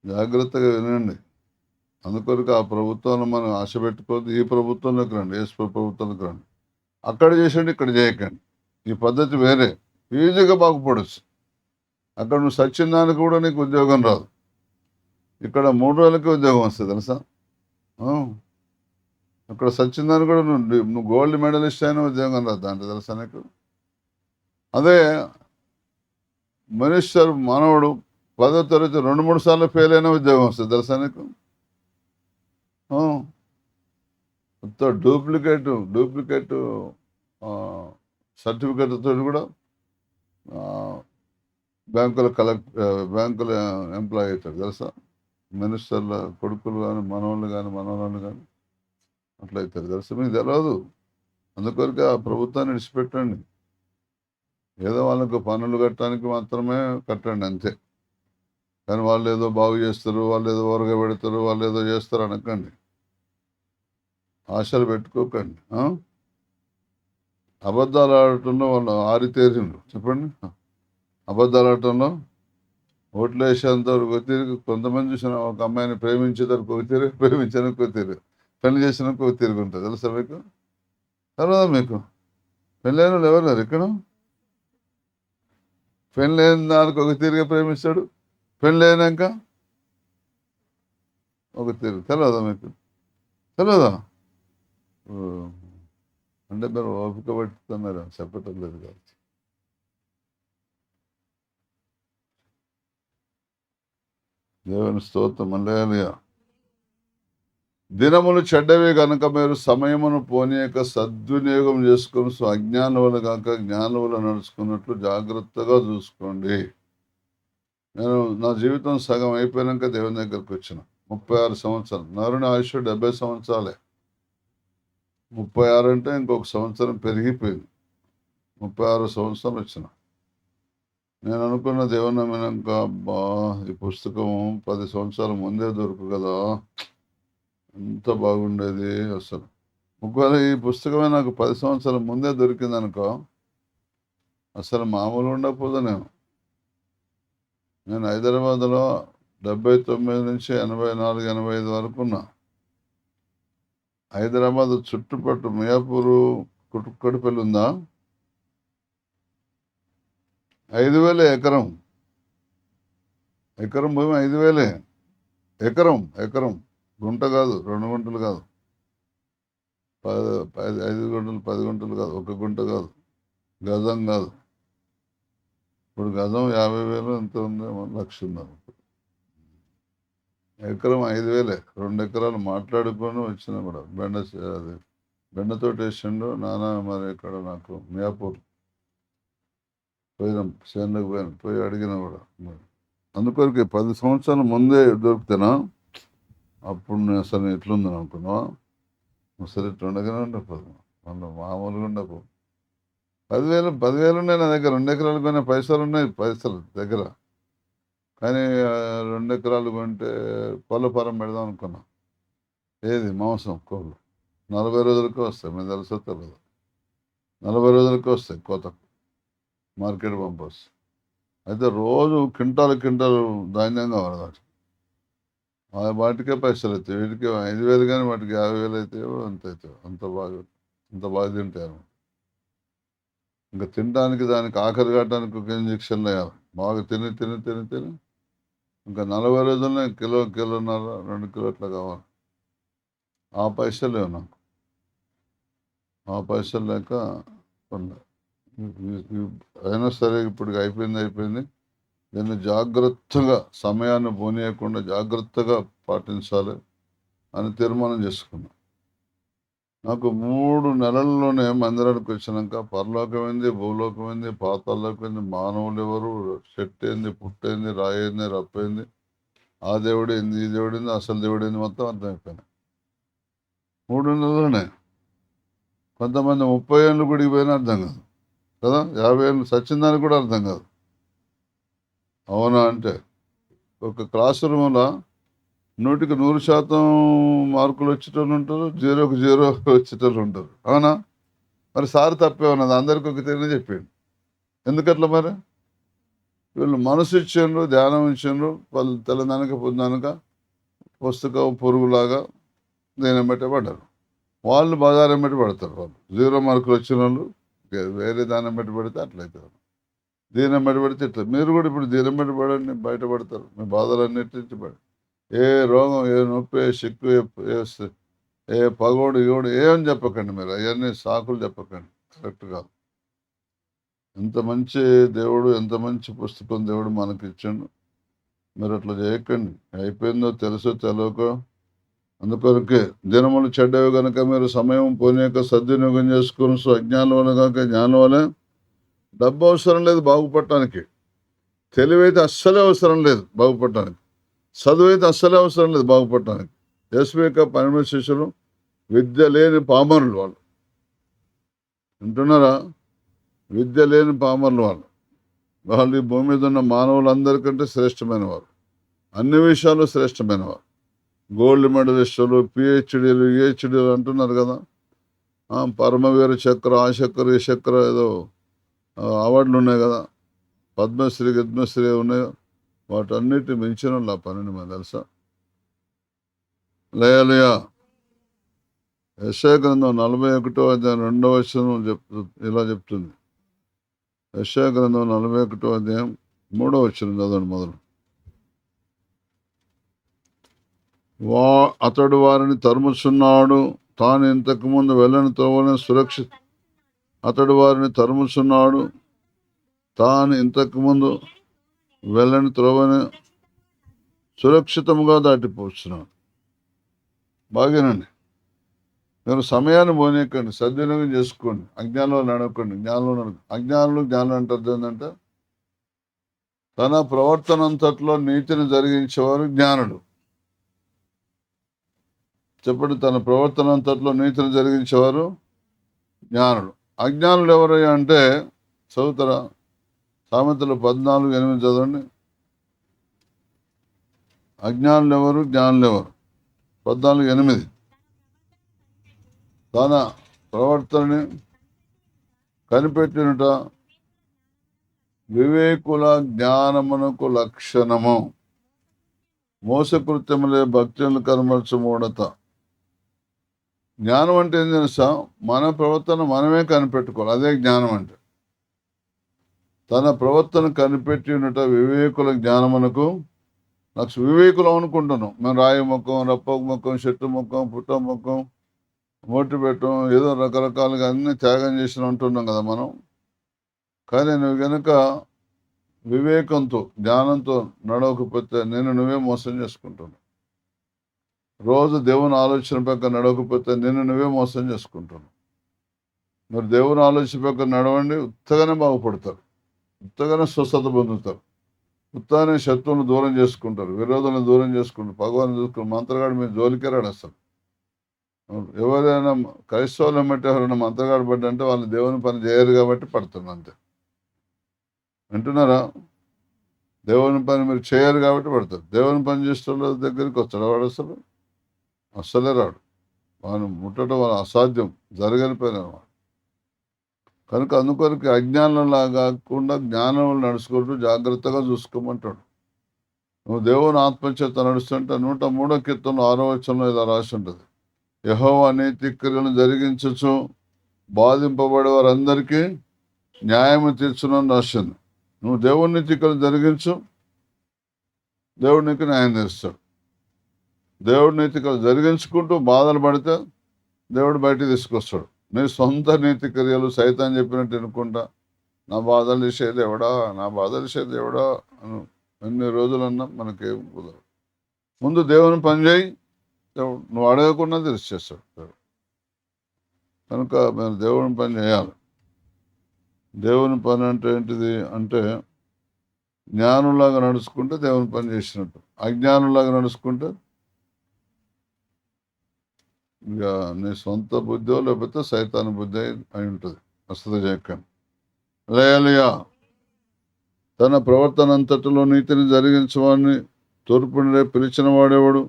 జాగ్రత్తగా వినండి. అందుకొరకు ఆ ప్రభుత్వంలో మనం ఆశ పెట్టుకోవద్దు. ఈ ప్రభుత్వంలోకి రండి, యేసు ప్రభుత్వంలోకి రండి. అక్కడ చేసండి, ఇక్కడ చేయకండి. ఈ పద్ధతి వేరే. ఈజీగా బాగుపడచ్చు. అక్కడ నువ్వు సచ్చిన దానికి కూడా నీకు ఉద్యోగం రాదు. ఇక్కడ 3 రోజులకి ఉద్యోగం వస్తుంది తెలుసా? అక్కడ సచ్చిన దానికి కూడా నువ్వు గోల్డ్ మెడలిస్ట్ అయినా ఉద్యోగం రాదు దాంట్లో తెలుసా నీకు? అదే మనిషి మానవుడు 10వ తరగతి 2-3 సార్లు ఫెయిల్ అయినా ఉద్యోగం వస్తుంది తెలుసా నీకు? మొత్తం డూప్లికేట్ సర్టిఫికేట్తో కూడా బ్యాంకుల ఎంప్లాయ్ అవుతాడు తెలుసా? మినిస్టర్ల కొడుకులు కానీ మనవాళ్ళు కానీ అట్లా అవుతారు తెలుసా? మీకు తెలియదు. అందుకొరకు ఆ ప్రభుత్వాన్ని విడిచిపెట్టండి. ఏదో వాళ్ళకు పన్నులు కట్టడానికి మాత్రమే కట్టండి అంతే. కానీ వాళ్ళు ఏదో బాగు చేస్తారు, వాళ్ళు ఏదో ఊరగా పెడతారు, వాళ్ళు ఏదో చేస్తారు అనకండి. ఆశలు పెట్టుకోకండి. అబద్ధాలు ఆడటంలో వాళ్ళు ఆరితేరిండ్రు. చెప్పండి, అబద్ధాలు ఆడటంలో ఓట్లు వేసేంత వరకు తిరిగి కొంతమంది చూసిన ఒక అమ్మాయిని ప్రేమించేదానికి ఒక తిరిగి, ప్రేమించడానికి ఒక తిరిగి, పెళ్లి చేసినాక ఒక తిరిగి ఉంటుంది తెలుసా మీకు? తర్వాత మీకు పెళ్ళైన వాళ్ళు ఎవరు లేరు ఇక్కడ? పెళ్ళైన దానికి ఒక తిరిగి ప్రేమిస్తాడు, పెళ్ళైనాక ఒక తిరిగి. తెలియదా మీకు? తెలియదా? అంటే మీరు ఓపిక పట్టుతున్నారు, చెప్పటం లేదు కాదు. దేవుని స్తోత్రం. హల్లెలూయా. దినములు చెడ్డవి గనుక మీరు సమయమును పోనీయక సద్వినియోగం చేసుకుని అజ్ఞానుల కాక జ్ఞానుల నడుచుకున్నట్లు జాగ్రత్తగా చూసుకోండి. నేను నా జీవితం సగం అయిపోయాక దేవుని దగ్గరికి వచ్చిన 36 సంవత్సరాలు. నరుని ఆయుష్ 70 సంవత్సరాలే. 36 అంటే ఇంకొక సంవత్సరం పెరిగిపోయింది. 36 సంవత్సరాలు వచ్చిన. నేను అనుకున్న దేవుని నమ్మినాక అబ్బా ఈ పుస్తకం 10 సంవత్సరాల ముందే దొరుకు కదా, ఎంత బాగుండేది అసలు. ఒకవేళ ఈ పుస్తకమే నాకు 10 సంవత్సరాల ముందే దొరికింది అనుకో, అసలు మామూలు ఉండకపోదు. నేను హైదరాబాద్లో 79 నుంచి 84, 85 వరకు ఉన్నా. హైదరాబాద్ చుట్టుపట్టు మియాపూరు, కుట్టుకడిపల్లి ఉందా, 5,000 ఎకరం. ఎకరం భూమి 5,000 ఎకరం. గుంట కాదు, 2 గుంటలు కాదు, 5 గుంటలు, 10 గుంటలు కాదు, 1 గుంట కాదు, గజం కాదు. ఇప్పుడు గజం 50,000 ఎంత ఉంది, 1,00,000 ఉన్నారు. ఎకరం 5,000. 2 ఎకరాలు మాట్లాడుకొని వచ్చిన కూడా. బెండతోటి వేసిండు నాన్న. మరి ఇక్కడ నాకు మియాపూర్ పోయినాం, చేనులకు పోయి అడిగిన కూడా. అందుకొరికి 10 సంవత్సరాల ముందే దొరుకుతానా, అప్పుడు నేను అసలు ఎట్లుందని అనుకున్నా. సరే ఉండగానే ఉండకపోదు, మళ్ళీ మామూలుగా ఉండకు. 10,000 ఉన్నాయి నా దగ్గర. 2 ఎకరాలు కొనే పైసలు ఉన్నాయి, పైసలు దగ్గర. కానీ 2 ఎకరాలు కొంటే కోళ్ళ ఫారం పెడదాం అనుకున్నా. ఏది మాంసం కోళ్ళు 40 రోజులకే వస్తాయి. మేము తెలుసా తెలియదు, 40 రోజులకే వస్తాయి కోత. మార్కెట్ పంపొచ్చు. అయితే రోజు క్వింటాలు ధాన్యం కావాలి వాటికి. వాటికే పైసలు అవుతాయి. వీటికి 5,000 కానీ వాటికి 50,000 అవుతాయో అంత అవుతాయో. అంత బాగా తింటాయి అనమాట. ఇంకా తినడానికి, దానికి ఆఖరి కావడానికి ఒక ఇంజక్షన్లు వేయాలి. బాగా తిని ఇంకా 40 రోజుల్లో కిలోన్నర 2 కిలో అట్లా కావాలి. ఆ పైసలు లేవు నాకు. ఆ పైసలు లేక అయినా సరే ఇప్పుడు అయిపోయింది. దీన్ని జాగ్రత్తగా, సమయాన్ని పోనీయకుండా జాగ్రత్తగా పాటించాలి అని తీర్మానం చేసుకున్నా. నాకు 3 నెలల్లోనే మందిరానికి వచ్చినాక పరలోకమైంది, భూలోకమైంది, పాతాల్లోకమైంది, మానవులు ఎవరు, చెట్టు ఏంది, పుట్టేంది, రాయింది, రప్పైంది, ఆ దేవుడేంది, ఈ దేవుడేంది, అసలు దేవుడేంది మొత్తం అర్థమైపోయినాయి 3 నెలల్లోనే. కొంతమంది 30 ఏళ్ళు గుడికి పోయినా అర్థం కాదు కదా, 50 ఏళ్ళు సచ్చిందానికి కూడా అర్థం కాదు. అవునా అంటే ఒక క్లాస్ రూమ్లో 100కి 100% మార్కులు వచ్చేటోళ్ళు ఉంటారు, 0కి 0 వచ్చేటోళ్ళు ఉంటారు. అవునా? మరి సార్ తప్పే ఉన్నది, అందరికీ ఒక తెలియని చెప్పిండు. ఎందుకట్లా మరి? వీళ్ళు మనసు ఇచ్చిండ్రు, ధ్యానం ఇచ్చిండ్రు. వాళ్ళు తెల్లదానక పొద్దునక పుస్తకం పురుగులాగా దీని బట్టి పడ్డారు. వాళ్ళు బజారం బట్టి పడతారు. వాళ్ళు 0 మార్కులు వచ్చిన వాళ్ళు వేరే దానం బట్టి పడితే అట్లయితారు. దీనం బట్టి పడితే ఇట్లా. మీరు కూడా ఇప్పుడు దీనం బట్టి పడండి, బయటపడతారు. మీ బాధలన్నిటి నుంచి పడి ఏ రోగం, ఏ నొప్పి, ఏ సిక్కు, ఏ పగోడు ఇగోడు ఏం చెప్పకండి. మీరు అవన్నీ సాకులు చెప్పకండి, కరెక్ట్ కాదు. ఎంత మంచి దేవుడు, ఎంత మంచి పుస్తకం దేవుడు మనకి ఇచ్చిండు. మీరు అట్లా చేయకండి. అయిపోయిందో తెలుసో తెలియకో. అందుకొరకే దినములు చెడ్డవి కనుక మీరు సమయం పోనీయక సద్వినియోగం చేసుకుని అజ్ఞానం వల్ల కనుక జ్ఞానం వల్ల. డబ్బు అవసరం లేదు బాగుపడటానికి. తెలివైతే అస్సలే అవసరం లేదు బాగుపడటానికి. చదువు అయితే అస్సలే అవసరం లేదు బాగుపడటానికి. యేసు యొక్క 12 శిష్యులు విద్య లేని పామరులు వాళ్ళు. వింటున్నారా? విద్య లేని పామరులు వాళ్ళు ఈ భూమి మీద ఉన్న మానవులందరికంటే శ్రేష్టమైన వారు. అన్ని విషయాలు శ్రేష్టమైన వారు. గోల్డ్ మెడలిస్టులు, పిహెచ్డీలు, ఈహెచ్డీలు అంటున్నారు కదా. పరమవీర చక్ర, ఆ చక్ర, ఈ చక్ర ఏదో అవార్డులు ఉన్నాయి కదా, పద్మశ్రీ గిద్మశ్రీ ఉన్నాయి. వాటన్నిటి మించిన వాళ్ళు ఆ 12 మంది తెలుసా. లయలయ యెషయా గ్రంథం 41వ అధ్యాయం 2వ వచనం ఇలా చెప్తుంది. యెషయా గ్రంథం 41వ అధ్యాయం 3వ వచనం చదవండి మొదలు. అతడు వారిని తరుముచున్నాడు, తాను ఇంతకు ముందు వెళ్ళని త్రోవని అతడు వారిని తరుముచున్నాడు, తాను ఇంతకు ముందు వెళ్ళని త్రోవని సురక్షితంగా దాటిపోతున్నాడు. బాగేనండి. మీరు సమయాన్ని పోనీయకండి, సద్వినియోగం చేసుకోండి. అజ్ఞానంలో నడవకండి, జ్ఞానంలో నడవండి. అజ్ఞానులు జ్ఞానులు అంటారు ఏంటంటే, తన ప్రవర్తన అంతట్లో నీతిని జరిగించేవారు జ్ఞానులు. చెప్పండి, తన ప్రవర్తన అంతట్లో నీతిని జరిగించేవారు జ్ఞానులు. అజ్ఞానులు ఎవరయ్యా అంటే, చదువుతారా? సామెతలు 14:8 చదవండి. అజ్ఞానులు ఎవరు, జ్ఞానులు ఎవరు? 14:8. తన ప్రవర్తనని కనిపెట్టినట వివేకుల జ్ఞానమునకు లక్షణము, మోసకృత్యములే భక్తులను కనబరచు మూఢత. జ్ఞానం అంటే ఏం తెలుసా? మన ప్రవర్తన మనమే కనిపెట్టుకోవాలి, అదే జ్ఞానం అంటే. తన ప్రవర్తన కనిపెట్టినట వివేకుల జ్ఞానమునకు వివేకులు అనుకుంటున్నాం మేము. రాయి ముఖం, రప్ప ముఖం, చెట్టు ముఖం, పుట్ట ముఖం, మోటి పెట్టం, ఏదో రకరకాలుగా అన్ని త్యాగం చేసిన ఉంటున్నాం కదా మనం. కానీ నువ్వు గనక వివేకంతో జ్ఞానంతో నడవకపోతే నేను నువ్వే మోసం చేసుకుంటున్నావు. రోజు దేవుని ఆలోచన ప్రకారం నడవకపోతే నిన్ను నువ్వే మోసం చేసుకుంటున్నావు. మీరు దేవుని ఆలోచన ప్రకారం నడవండి, ఉత్తగానే బాగుపడతారు, ఉత్తగానే స్వస్థత పొందుతారు, ఉత్తగానే శత్రువులను దూరం చేసుకుంటారు, విరోధులను దూరం చేసుకుంటారు, భగవాన్ చూసుకుని మంత్రగాడు మీరు జోలికే రాడు అసలు. ఎవరైనా క్రైస్తవులు ఏమంటే ఎవరైనా మంత్రగాడు పడ్డంటే వాళ్ళు దేవుని పని చేయరు కాబట్టి పడుతున్నారు అంతే. వింటున్నారా? దేవుని పని మీరు చేయరు కాబట్టి పడతారు. దేవుని పని చేసే వాళ్ళ దగ్గరికి వస్తాడు వాడు అస్సలే రాడు. వాడు ముట్టడం వాళ్ళ అసాధ్యం, జరగని పని అన్నమాట. కనుక అందుకొరకు అజ్ఞానంలా కాకుండా జ్ఞానంలో నడుచుకుంటూ జాగ్రత్తగా చూసుకోమంటాడు. నువ్వు దేవుని ఆత్మచేత నడుస్తుంటే 103వ కీర్తనలో 6వ వచనంలో ఇలా రాసి ఉంటుంది, యెహోవా నీతి క్రియలను జరిగించచ్చు బాధింపబడే వారందరికీ న్యాయం తీర్చునని రాసింది. నువ్వు దేవుని నీతి క్రియలు జరిగించు, దేవుడు నీకు న్యాయం తీరుస్తాడు. దేవుడి నీతి క్రియలు జరిగించుకుంటూ బాధలు పడితే దేవుడు బయటికి తీసుకొస్తాడు. నీ సొంత నీతి క్రియలు సైతాన్ చెప్పినట్టు అనుకుంటా నా బాధలు తీసేది ఎవడా, నా బాధలు తీసేది ఎవడా అను ఎన్ని రోజులన్నా మనకేం కుదరదు. ముందు దేవుని పని చేయి, దేవుడు నువ్వు అడగకుండా తెలిసేస్తాడు దేవుడు. కనుక మేము దేవుని పని చేయాలి. దేవుని పని అంటే ఏంటిది అంటే, జ్ఞానులాగా నడుచుకుంటే దేవుని పని చేసినట్టు, అజ్ఞానులాగా నడుచుకుంటే ఇక నీ సొంత బుద్ధో లేకపోతే సైతాన్ బుద్ధి అయి ఉంటుంది. అసలు చేయకండి. హల్లెలూయా. తన ప్రవర్తన అంతటిలో నీతిని జరిగించవాడిని తూర్పుని పిలిచిన వాడేవాడు.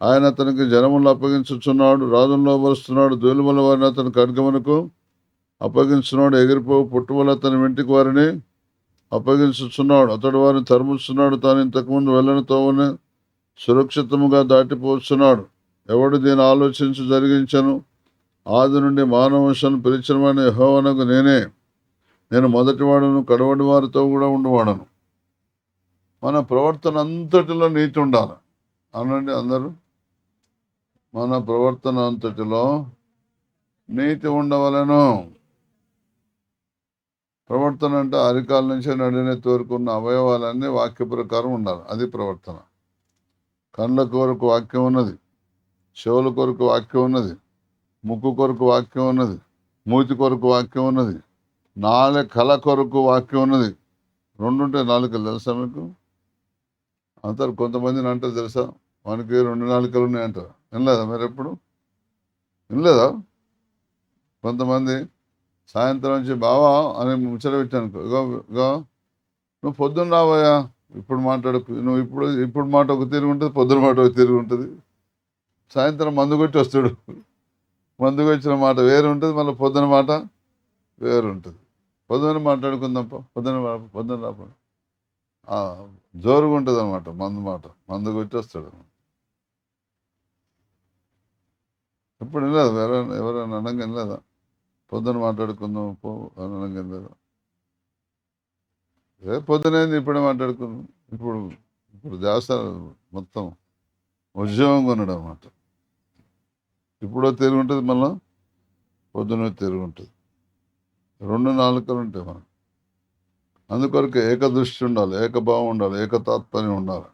ఆయన అతనికి జనములు అప్పగించుచున్నాడు, రాజుల్లో బరుస్తున్నాడు. దూలుమల వారిని అతని ఖడ్గమునకు అప్పగించున్నాడు, ఎగిరిపోవు పుట్టువల అతని వెంటికి వారిని అప్పగించుచున్నాడు. అతడు వారిని తరుముచున్నాడు, తాను ఇంతకుముందు వెళ్ళని తోవని సురక్షితముగా దాటిపోతున్నాడు. ఎవడు దీన్ని ఆలోచించి జరిగించను? ఆది నుండి మానవంశాన్ని పిలిచిన వాడిని యెహోవానగు నేను మొదటివాడను, కడవడి వారితో కూడా ఉండవాడను. మన ప్రవర్తన అంతటిలో నీతి ఉండాలి అనండి అందరూ. మన ప్రవర్తన అంతటిలో నీతి ఉండవలను. ప్రవర్తన అంటే అరికాల నుంచి నడినెత్తి వరకు ఉన్న అవయవాలన్నీ వాక్య ప్రకారం ఉండాలి, అది ప్రవర్తన. కళ్ళ కొరకు వాక్యం ఉన్నది, చెవుల కొరకు వాక్యం ఉన్నది, ముక్కు కొరకు వాక్యం ఉన్నది, మూతి కొరకు వాక్యం ఉన్నది, కళ కొరకు వాక్యం ఉన్నది. 2 ఉంటాయి నాలుకలు, తెలుసా మీకు? అంటారు కొంతమందిని అంటారు తెలుసా, మనకి 2 నాలుకలు ఉన్నాయి అంటారు. వినలేదా మీరు ఎప్పుడు? వినలేదా? కొంతమంది సాయంత్రం నుంచి బావా అని ముచ్చట పెట్టాను, ఇగో నువ్వు పొద్దున్న రావయ్యా, ఇప్పుడు మాట్లాడుకు, నువ్వు ఇప్పుడు మాట ఒక తీరు ఉంటుంది, పొద్దున మాట ఒక తీరు ఉంటుంది. సాయంత్రం మందు కొట్టి వస్తాడు, మందు వచ్చిన మాట వేరు ఉంటుంది, మళ్ళీ పొద్దున మాట వేరు ఉంటుంది. పొద్దున మాట్లాడుకుందాంప, పొద్దున రాప జోరుగా ఉంటుంది అనమాట. మందు కొట్టి వస్తాడు. ఎప్పుడు వినలేదు ఎవరైనా అనగా వినలేదా? పొద్దున మాట్లాడుకుందాం పో అనగా వినలేదా? పొద్దునైంది ఇప్పుడే మాట్లాడుకుందాం. ఇప్పుడు చేస్తారు మొత్తం ఉద్యోగంగా ఉన్నాడు అనమాట. ఇప్పుడో తిరిగి ఉంటుంది, మళ్ళీ పొద్దున తిరిగి ఉంటుంది. 2 నాలుకలు ఉంటాయి మనకు. అందుకొరకు ఏకదృష్టి ఉండాలి, ఏకభావం ఉండాలి, ఏకతాత్పర్యం ఉండాలి.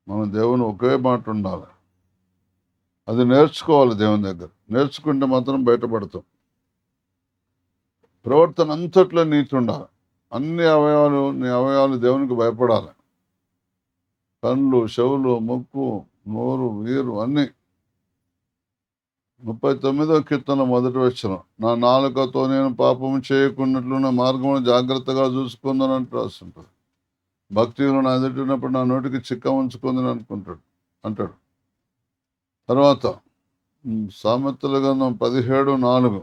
మన దేవుని ఒకే మాట ఉండాలి. అది నేర్చుకోవాలి దేవుని దగ్గర. నేర్చుకుంటే మాత్రం బయటపడతాం. ప్రవర్తన అంతట్లో నీతి ఉండాలి. నీ అవయవాలు దేవునికి భయపడాలి. కళ్ళు, చెవులు, ముక్కు, నోరు, వీరు అన్నీ. 39వ కీర్తన 1వ వచనం, నా నాలుకతో నేను పాపము చేయకున్నట్లు నా మార్గమును జాగ్రత్తగా చూసుకుందని రాస్తుంటాడు. భక్తిలో నా ఎదుటినప్పుడు నా నోటికి చిక్క ఉంచుకుందని అంటాడు. తర్వాత సామెతల గ్రంథం 17:4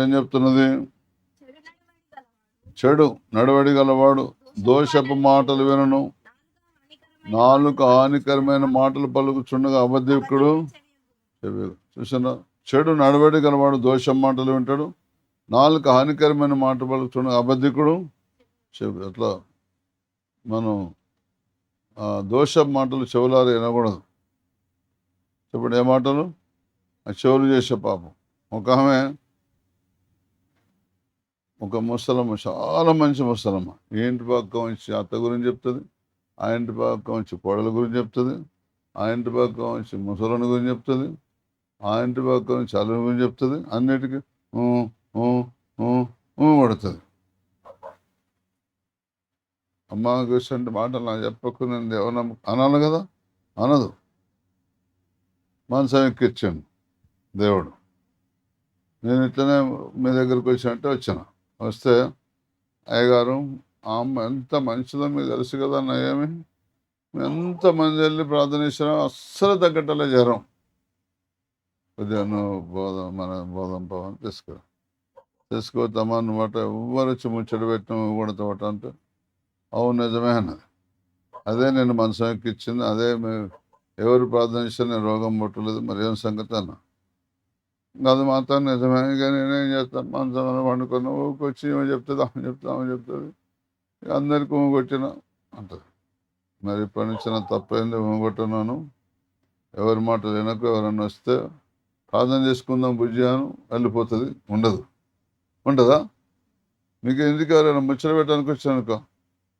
ఏం చెప్తున్నది? చెడు నడవడి గలవాడు దోషపు మాటలు వినను, నాలుక హానికరమైన మాటలు పలుకుచుండగా అబద్ధికుడు. చూసినా, చెడు నడవడి గలవాడు దోషం మాటలు వింటాడు, నాలుక హానికరమైన మాట పలుకుచుండగా అబద్ధికుడు. అట్లా మనం దోషం మాటలు చెవులారు వినకూడదు. ఇప్పుడు ఏ మాటలు? ఆ చెవులు చేసే పాపం. ఒక ముసలమ్మ, చాలా మంచి ముసలమ్మ, ఈ ఇంటి పక్క వచ్చి అత్త గురించి చెప్తుంది, ఆ ఇంటి పక్క వచ్చి కోడల గురించి చెప్తుంది, ఆ ఇంటి పక్క వచ్చి ముసలని గురించి చెప్తుంది, ఆ ఇంటి పక్క నుంచి అల్లుని గురించి చెప్తుంది. అన్నిటికీ పడుతుంది. అమ్మ గురించి మాటలు నాకు చెప్పకు, నేను ఎవరన్నా అనాలి కదా, అనదు. మనసు ఎక్కిచ్చాను దేవుడు. నేను ఇట్లనే మీ దగ్గరికి వచ్చినట్టే వచ్చాను. వస్తే అయ్యగారు, ఆ అమ్మ ఎంత మంచిదో మీకు తెలుసు కదా అన్న, ఏమి ఎంతమంది వెళ్ళి ప్రార్థన చేసినా అస్సలు తగ్గట్టలే జ్వరం. కొద్దిగా నువ్వు మన బోధం పవన్ తీసుకోతామా నువ్వట, ఎవ్వరు వచ్చి ముచ్చట పెట్టిన కొడతావట అంటే, అవును నిజమే అన్నది. అదే నేను మనసు ఎక్కిచ్చింది, అదే ఎవరు ప్రార్థన చేసినా నేను రోగం ముట్టలేదు, మరి ఏం సంగతి అన్న. అది మాత్రం నిజమే. ఇక నేనేం చేస్తాను, మనసు పండుకున్నా ఊకొచ్చి ఏమో చెప్తుంది, ఆమె చెప్తుంది, అందరికీ ఊగొట్టిన అంటది. మరి ఇప్పటి నుంచి నా తప్పైంది, ఊగొట్టున్నాను, ఎవరి మాటలు వినకు, ఎవరన్నా వస్తే ప్రార్థన చేసుకుందాం బుజ్జి అని వెళ్ళిపోతుంది. ఉండదా? మీకు ఎందుకు ఎవరైనా ముచ్చట పెట్టడానికి వచ్చానుకో,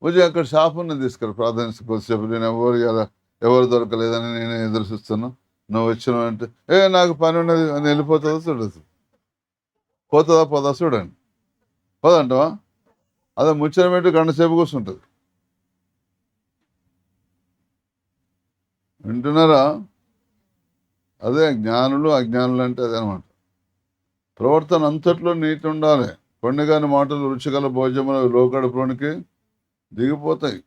బుజ్జి అక్కడ షాప్ ఉన్నది, తీసుకెళ్ళి ప్రార్థన కొద్దిసేపు, నేను ఎవరు దొరకలేదని నేను ఎదురు చూస్తున్నా, నువ్వు వచ్చినావు అంటే నాకు పని ఉన్నది అని వెళ్ళిపోతుందా? చూడదు. పోదా చూడండి. పోదంటావా? అదే ముచ్చట పెట్టి గంట సేపు కూర్చుంటుంది. వింటున్నారా? అదే జ్ఞానులు అజ్ఞానులు అంటే అదే అనమాట. ప్రవర్తన అంతట్లో నీతి ఉండాలి. పండుగని మాటలు రుచిగల భోజనములు లోకడుపులోనికి దిగిపోతాయి.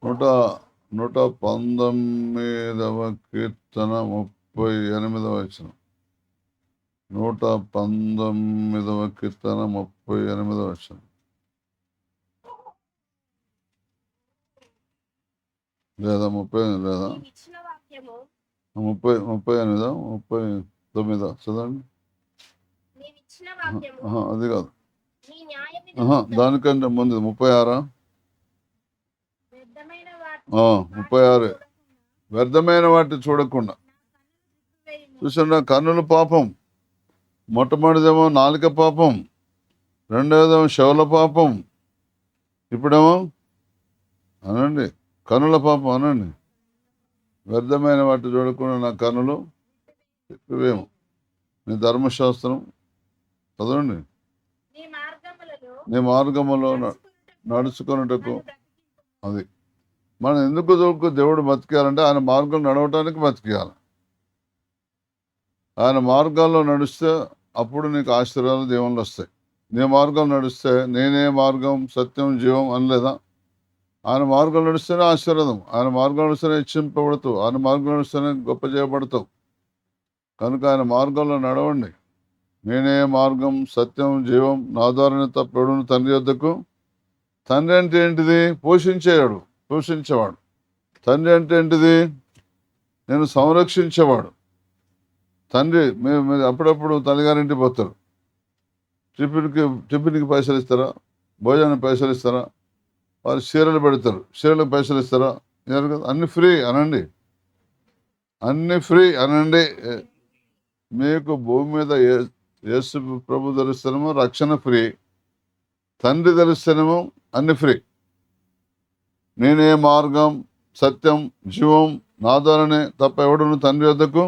119వ కీర్తన 38వ వచనం. 119వ కీర్తన 38వ వచనం. లేదా 30 లేదా 39 చదవండి. అది కాదు, దానికంటే ముందు 36. 36 వ్యర్థమైన వాటి చూడకుండా. చూసారా, కన్నుల పాపం. మొట్టమొదటిదేమో నాలుక పాపం, రెండవదేమో చెవుల పాపం, ఇప్పుడేమో అనండి కన్నుల పాపం. అనండి, వ్యర్థమైన వాటి చూడకుండా నా కన్నులు ఇవేమో. నీ ధర్మశాస్త్రం చదవండి. నీ మార్గములో నడుచుకున్నటకు. అది మనం ఎందుకు దేవుడు బతికేయాలంటే ఆయన మార్గం నడవటానికి బతికేయాలి. ఆయన మార్గాల్లో నడిస్తే అప్పుడు నీకు ఆశీర్వాదాలు దేవుళ్ళు వస్తాయి. నీ మార్గం నడిస్తే, నేనే మార్గం సత్యం జీవం అనలేదా? ఆయన మార్గం నడిస్తేనే ఆశీర్వాదం, ఆయన మార్గం నడిస్తేనే హెచ్చింపబడతావు, ఆయన మార్గం నడిస్తేనే గొప్ప చేయబడతావు. కనుక ఆయన మార్గంలో నడవండి. నేనే మార్గం సత్యం జీవం, నా ద్వారానే తప్ప ఎవడును తండ్రి యొద్దకు. తండ్రి అంటే ఏంటిది? పోషించేవాడు. తండ్రి అంటే ఏంటిది? నేను సంరక్షించేవాడు. తండ్రి మీరు అప్పుడప్పుడు తల్లిగారింటికి పోతారు, టిఫిన్కి పైసలు ఇస్తారా? భోజనానికి పైసలు ఇస్తారా? వారు చీరలు పెడతారు, చీరలకు పైసలు ఇస్తారా? అన్ని ఫ్రీ అనండి, అన్ని ఫ్రీ అనండి. మీకు భూమి మీద యేసు ప్రభు దర్శనము రక్షణ ఫ్రీ, తండ్రి దర్శనము అన్ని ఫ్రీ. నేనే మార్గం, సత్యం, జీవం, నా ద్వారానే తప్ప ఎవడును తండ్రి వద్దకు,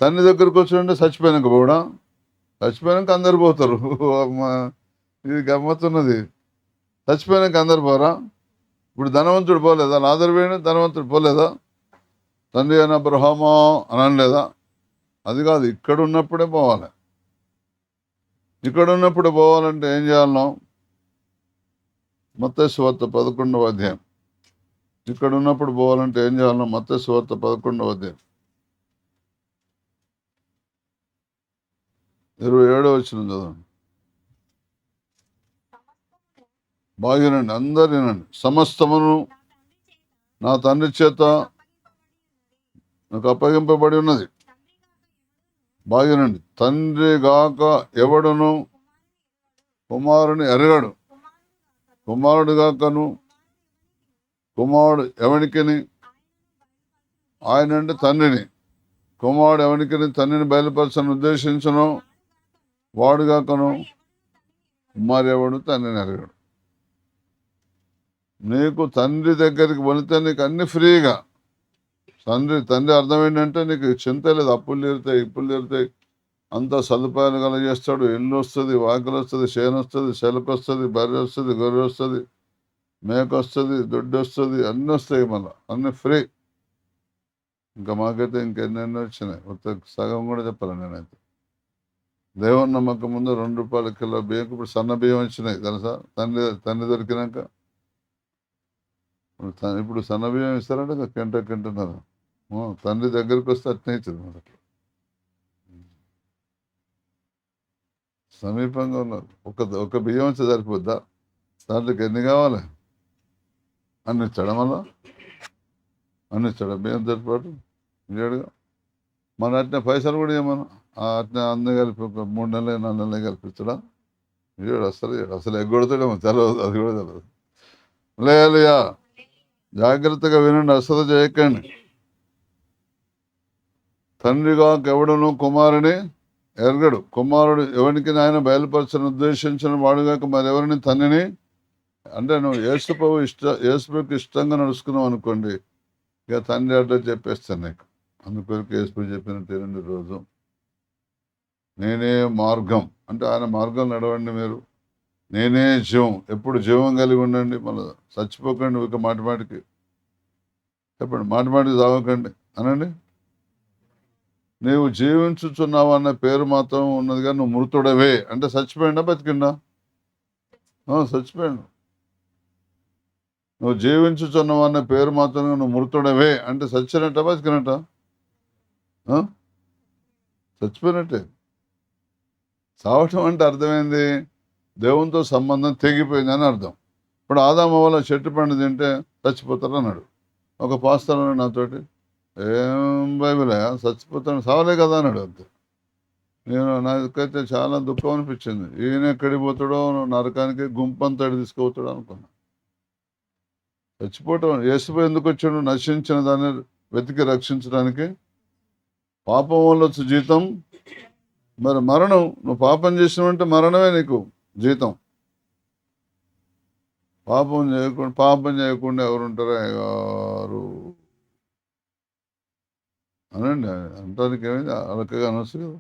తండ్రి దగ్గరకు వచ్చాడంటే చచ్చిపోయాక పోవడా? చచ్చిపోయాక అందరు పోతారు. అమ్మా, ఇది గమ్మత్తున్నది. చచ్చిపోయాక అందరు పోరా? ఇప్పుడు ధనవంతుడు పోలేదా? లాజరు పోయిన ధనవంతుడు పోలేదా? తండ్రి అయిన అబ్రహామా అని అనలేదా? అది కాదు, ఇక్కడ ఉన్నప్పుడే పోవాలి. ఇక్కడ ఉన్నప్పుడు పోవాలంటే ఏం చేయాలనో మత్తయి సువార్త 11వ అధ్యాయం. ఇక్కడ ఉన్నప్పుడు పోవాలంటే ఏం చేయాలనో మత్తయి సువార్త 11వ అధ్యాయం 27వ వచనం చదవండి. బాగినండి, అందరు వినండి. సమస్తమును నా తండ్రి చేత నాకు అప్పగింపబడి ఉన్నది. బాగినండి. తండ్రి గాక ఎవడును కుమారుని ఎరగడు, కుమారుడు గాకను కుమారుడు ఎవనికిని ఆయన అంటే తండ్రిని, కుమారుడు ఎవనికిని తండ్రిని బయలుపరచని ఉద్దేశించను వాడుగాకను మరెవడు తండ్రిని ఎరగడు. నీకు తండ్రి దగ్గరికి వెళితే నీకు అన్ని ఫ్రీగా. తండ్రి అర్థం ఏంటంటే నీకు చింత లేదు. అప్పులు తీరుతాయి, ఇప్పులు తీరుతాయి, అంతా సదుపాయాలు కలగజేస్తాడు. ఇల్లు వస్తుంది, వాకిలు వస్తుంది, చేను వస్తుంది, సెలపు వస్తుంది, బర్రె వస్తుంది, గొర్రె వస్తుంది, మేక వస్తుంది, దొడ్డు వస్తుంది, అన్నీ వస్తాయి. మళ్ళీ అన్నీ ఫ్రీ. ఇంకా మాకైతే ఇంకెన్నెన్నో వచ్చినాయి. సగం కూడా చెప్పాలి నేనైతే. దేవుని నమ్మకం ముందు 2 రూపాయల కిలో బియ్యం, ఇప్పుడు సన్న బియ్యం వచ్చినాయి తెలుసా? తండ్రి దొరికినాక ఇప్పుడు సన్న బియ్యం ఇస్తారంటే కింటున్నారు. తండ్రి దగ్గరికి వస్తే అట్నే ఇచ్చింది మనకి. సమీపంగా ఉన్నారు. ఒక బియ్యం వచ్చి సరిపోద్దా? దాంట్లోకి ఎన్ని కావాలి? అన్ని ఇచ్చాడా? మళ్ళా అన్ని ఇచ్చాడా? బియ్యం సరిపాటు ఇయ్యాడుగా. మన అట్నే పైసలు కూడా ఏమన్నా అట్నే అన్నీ కలిపి ఒక 3 నెలలు 4 నెలలు కల్పించడా? ఇయ్యాడు. అసలు ఎగ్గొడతాడేమో, తెలియదు. అది కూడా తెలియదు. లేయా, జాగ్రత్తగా వినండి, అసలు చేయకండి. తండ్రిగా ఎవడును కుమారుని ఎరగడు, కుమారుడు ఎవరికి ఆయన బయలుపరచని ఉద్దేశించిన వాడుగాక మరెవరిని తండ్రిని. అంటే నువ్వు యేసుప్రభుకి ఇష్టంగా నడుచుకున్నావు అనుకోండి, ఇక తండ్రి అడ్రస్ చెప్పేస్తాను నీకు. అందుకొరకు యేసుప్రభు చెప్పినట్టు 2 రోజు నేనే మార్గం అంటే ఆయన మార్గం నడవండి మీరు. నేనే జీవం, ఎప్పుడు జీవం కలిగి ఉండండి. మళ్ళీ చచ్చిపోకండి ఒక మాటికి. చెప్పండి, మాటికి తాగకండి అనండి. నీవు జీవించుచున్నావు అన్న పేరు మాత్రం ఉన్నది, కానీ నువ్వు మృతుడవే అంటే చచ్చిపోయిందా బతికిండా? చచ్చిపోయాడు. నువ్వు జీవించుచున్నావు అన్న పేరు మాత్రం నువ్వు మృతుడవే అంటే చచ్చినట్ట బతికినట్ట? చచ్చిపోయినట్టే. చావటం అంటే అర్థమైంది, దేవునితో సంబంధం తెగిపోయిందని అర్థం. ఇప్పుడు ఆదాము వల్ల చెట్టు పండు తింటే చచ్చిపోతారు అన్నాడు ఒక పాస్టర్ నాతోటి. ఏం బైబిలే, చచ్చిపోతాను, సావలే కదా అన్నాడు. అంతే. నాకైతే చాలా దుఃఖం అనిపించింది. ఈయన ఎక్కడికి పోతాడో, నరకానికి గుంపంతడి తీసుకుపోతాడు అనుకున్నా. చచ్చిపోవటం యేసుపై ఎందుకు వచ్చాడు? నశించిన దాన్ని వెతికి రక్షించడానికి. పాపం వల్ల వచ్చే జీతం మరి మరణం. నువ్వు పాపం చేసినావంటే మరణమే నీకు జీతం. పాపం చేయకుండా ఎవరుంటారా గారు అనండి. అంటానికి ఏమైంది? అలకగా అనొచ్చు కదా.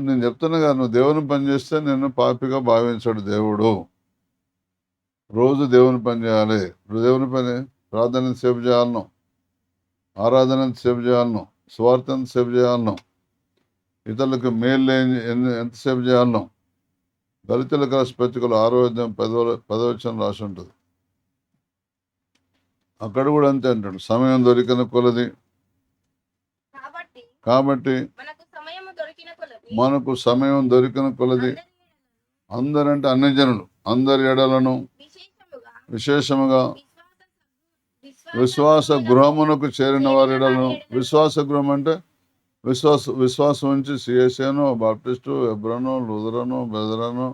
నేను చెప్తున్నా కదా, నువ్వు దేవుని పని చేస్తే నిన్ను పాపిగా భావించాడు దేవుడు. రోజు దేవుని పని చేయాలి. దేవుని పని ప్రార్థన సేవ చేయాలను, ఆరాధన సేవ చేయాలను, స్వార్థం సేవ చేయాలను, ఇతరులకు మేలు ఎంతసేపు చేయాలను. దళితులకు రాసి పత్రికలు 6వ అధ్యాయం 10వ వచనం రాసి ఉంటుంది. అక్కడ కూడా అంతే అంటాడు, సమయం దొరికిన కొలది. కాబట్టి మనకు సమయం దొరికిన కొలది అందరంటే అన్ని జనులు, అందరి ఎడలను విశేషముగా విశ్వాస గృహమునకు చేరిన వారి ఎడలను. విశ్వాస గృహం అంటే విశ్వాసం నుంచి సిఎస్ఏనో, బాప్టిస్టు, ఎబ్రనో, లూథరనో, బెదరనో,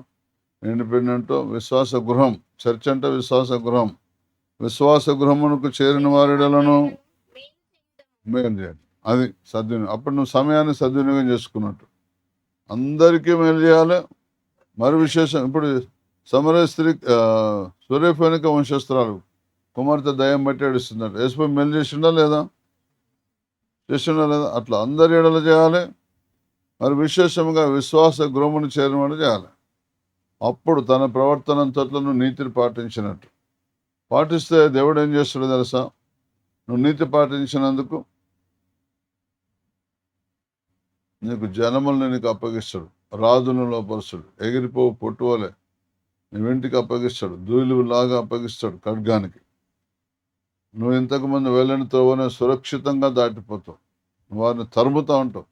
ఇండిపెండెంట్. విశ్వాస గృహం, చర్చ్ అంటే విశ్వాస గృహం. విశ్వాస గృహమునకు చేరిన వారి ఎడలను మేలు చేయాలి. అది సద్వినియోగం. అప్పుడు నువ్వు సమయాన్ని సద్వినియోగం చేసుకున్నట్టు. అందరికీ మేలు చేయాలి. మరి విశేషం ఇప్పుడు సమరయ స్త్రీ సూర్యఫేనిక వంశస్థురాలు కుమార్తె దయ్యం బట్టి ఏడుస్తుందట. యేసుప్రభు మేలు చేసిండా లేదా? చేసిండా లేదా? అట్లా అందరి ఎడల చేయాలి. మరి విశేషంగా విశ్వాస గృహమును చేరినవాడు చేయాలి. అప్పుడు తన ప్రవర్తన అంతట్లను నీతిని పాటించినట్టు. పాటిస్తే దేవుడు ఏం చేస్తాడో తెలుసా? నువ్వు నీతి పాటించినందుకు నీకు జనములను నీకు అప్పగిస్తాడు. రాజును లోపరుస్తాడు. ఎగిరిపోవు పొట్టువలే నువ్వింటికి అప్పగిస్తాడు. ధూళిలాగా అప్పగిస్తాడు ఖడ్గానికి. నువ్వు ఇంతకుముందు వెళ్ళని త్రోవనే సురక్షితంగా దాటిపోతావు. నువ్వు వారిని తరుముతూ ఉంటావు.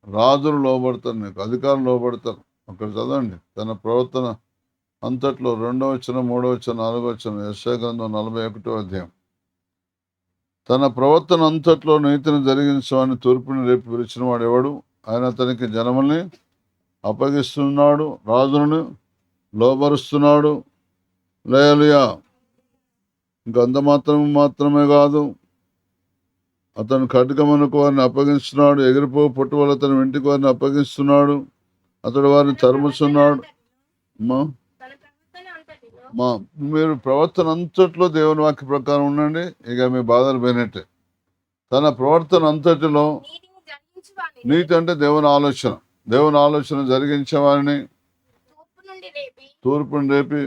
రాజులు లోబడతారు, నీకు అధికారులు లోబడతారు. అక్కడ చదవండి, తన ప్రవర్తన అంతట్లో 2వ వచనం, 3వ వచనం, 4వ వచనం, యెషయా గ్రంథం 41వ అధ్యాయం. తన ప్రవర్తన అంతట్లో నీతిని జరిగించమని తూర్పుని రేపు పిలిచిన వాడు ఎవడు? ఆయన అతనికి జనముల్ని అప్పగిస్తున్నాడు, రాజులను లోబరుస్తున్నాడు. హల్లెలూయా. ఇంకా అంత మాత్రమే కాదు, అతను ఖడ్గమునకు వారిని అప్పగిస్తున్నాడు. ఎగిరిపో పొట్టువల అతను ఇంటికి వారిని అప్పగిస్తున్నాడు. అతడు వారిని తరుముతున్నాడు. మీరు ప్రవర్తన అంతట్లో దేవుని వాక్య ప్రకారం ఉండండి, ఇక మీ బాధలు పోయినట్టే. తన ప్రవర్తన అంతటిలో నీతి అంటే దేవుని ఆలోచన. దేవుని ఆలోచన జరిగించేవారిని తూర్పుని రేపి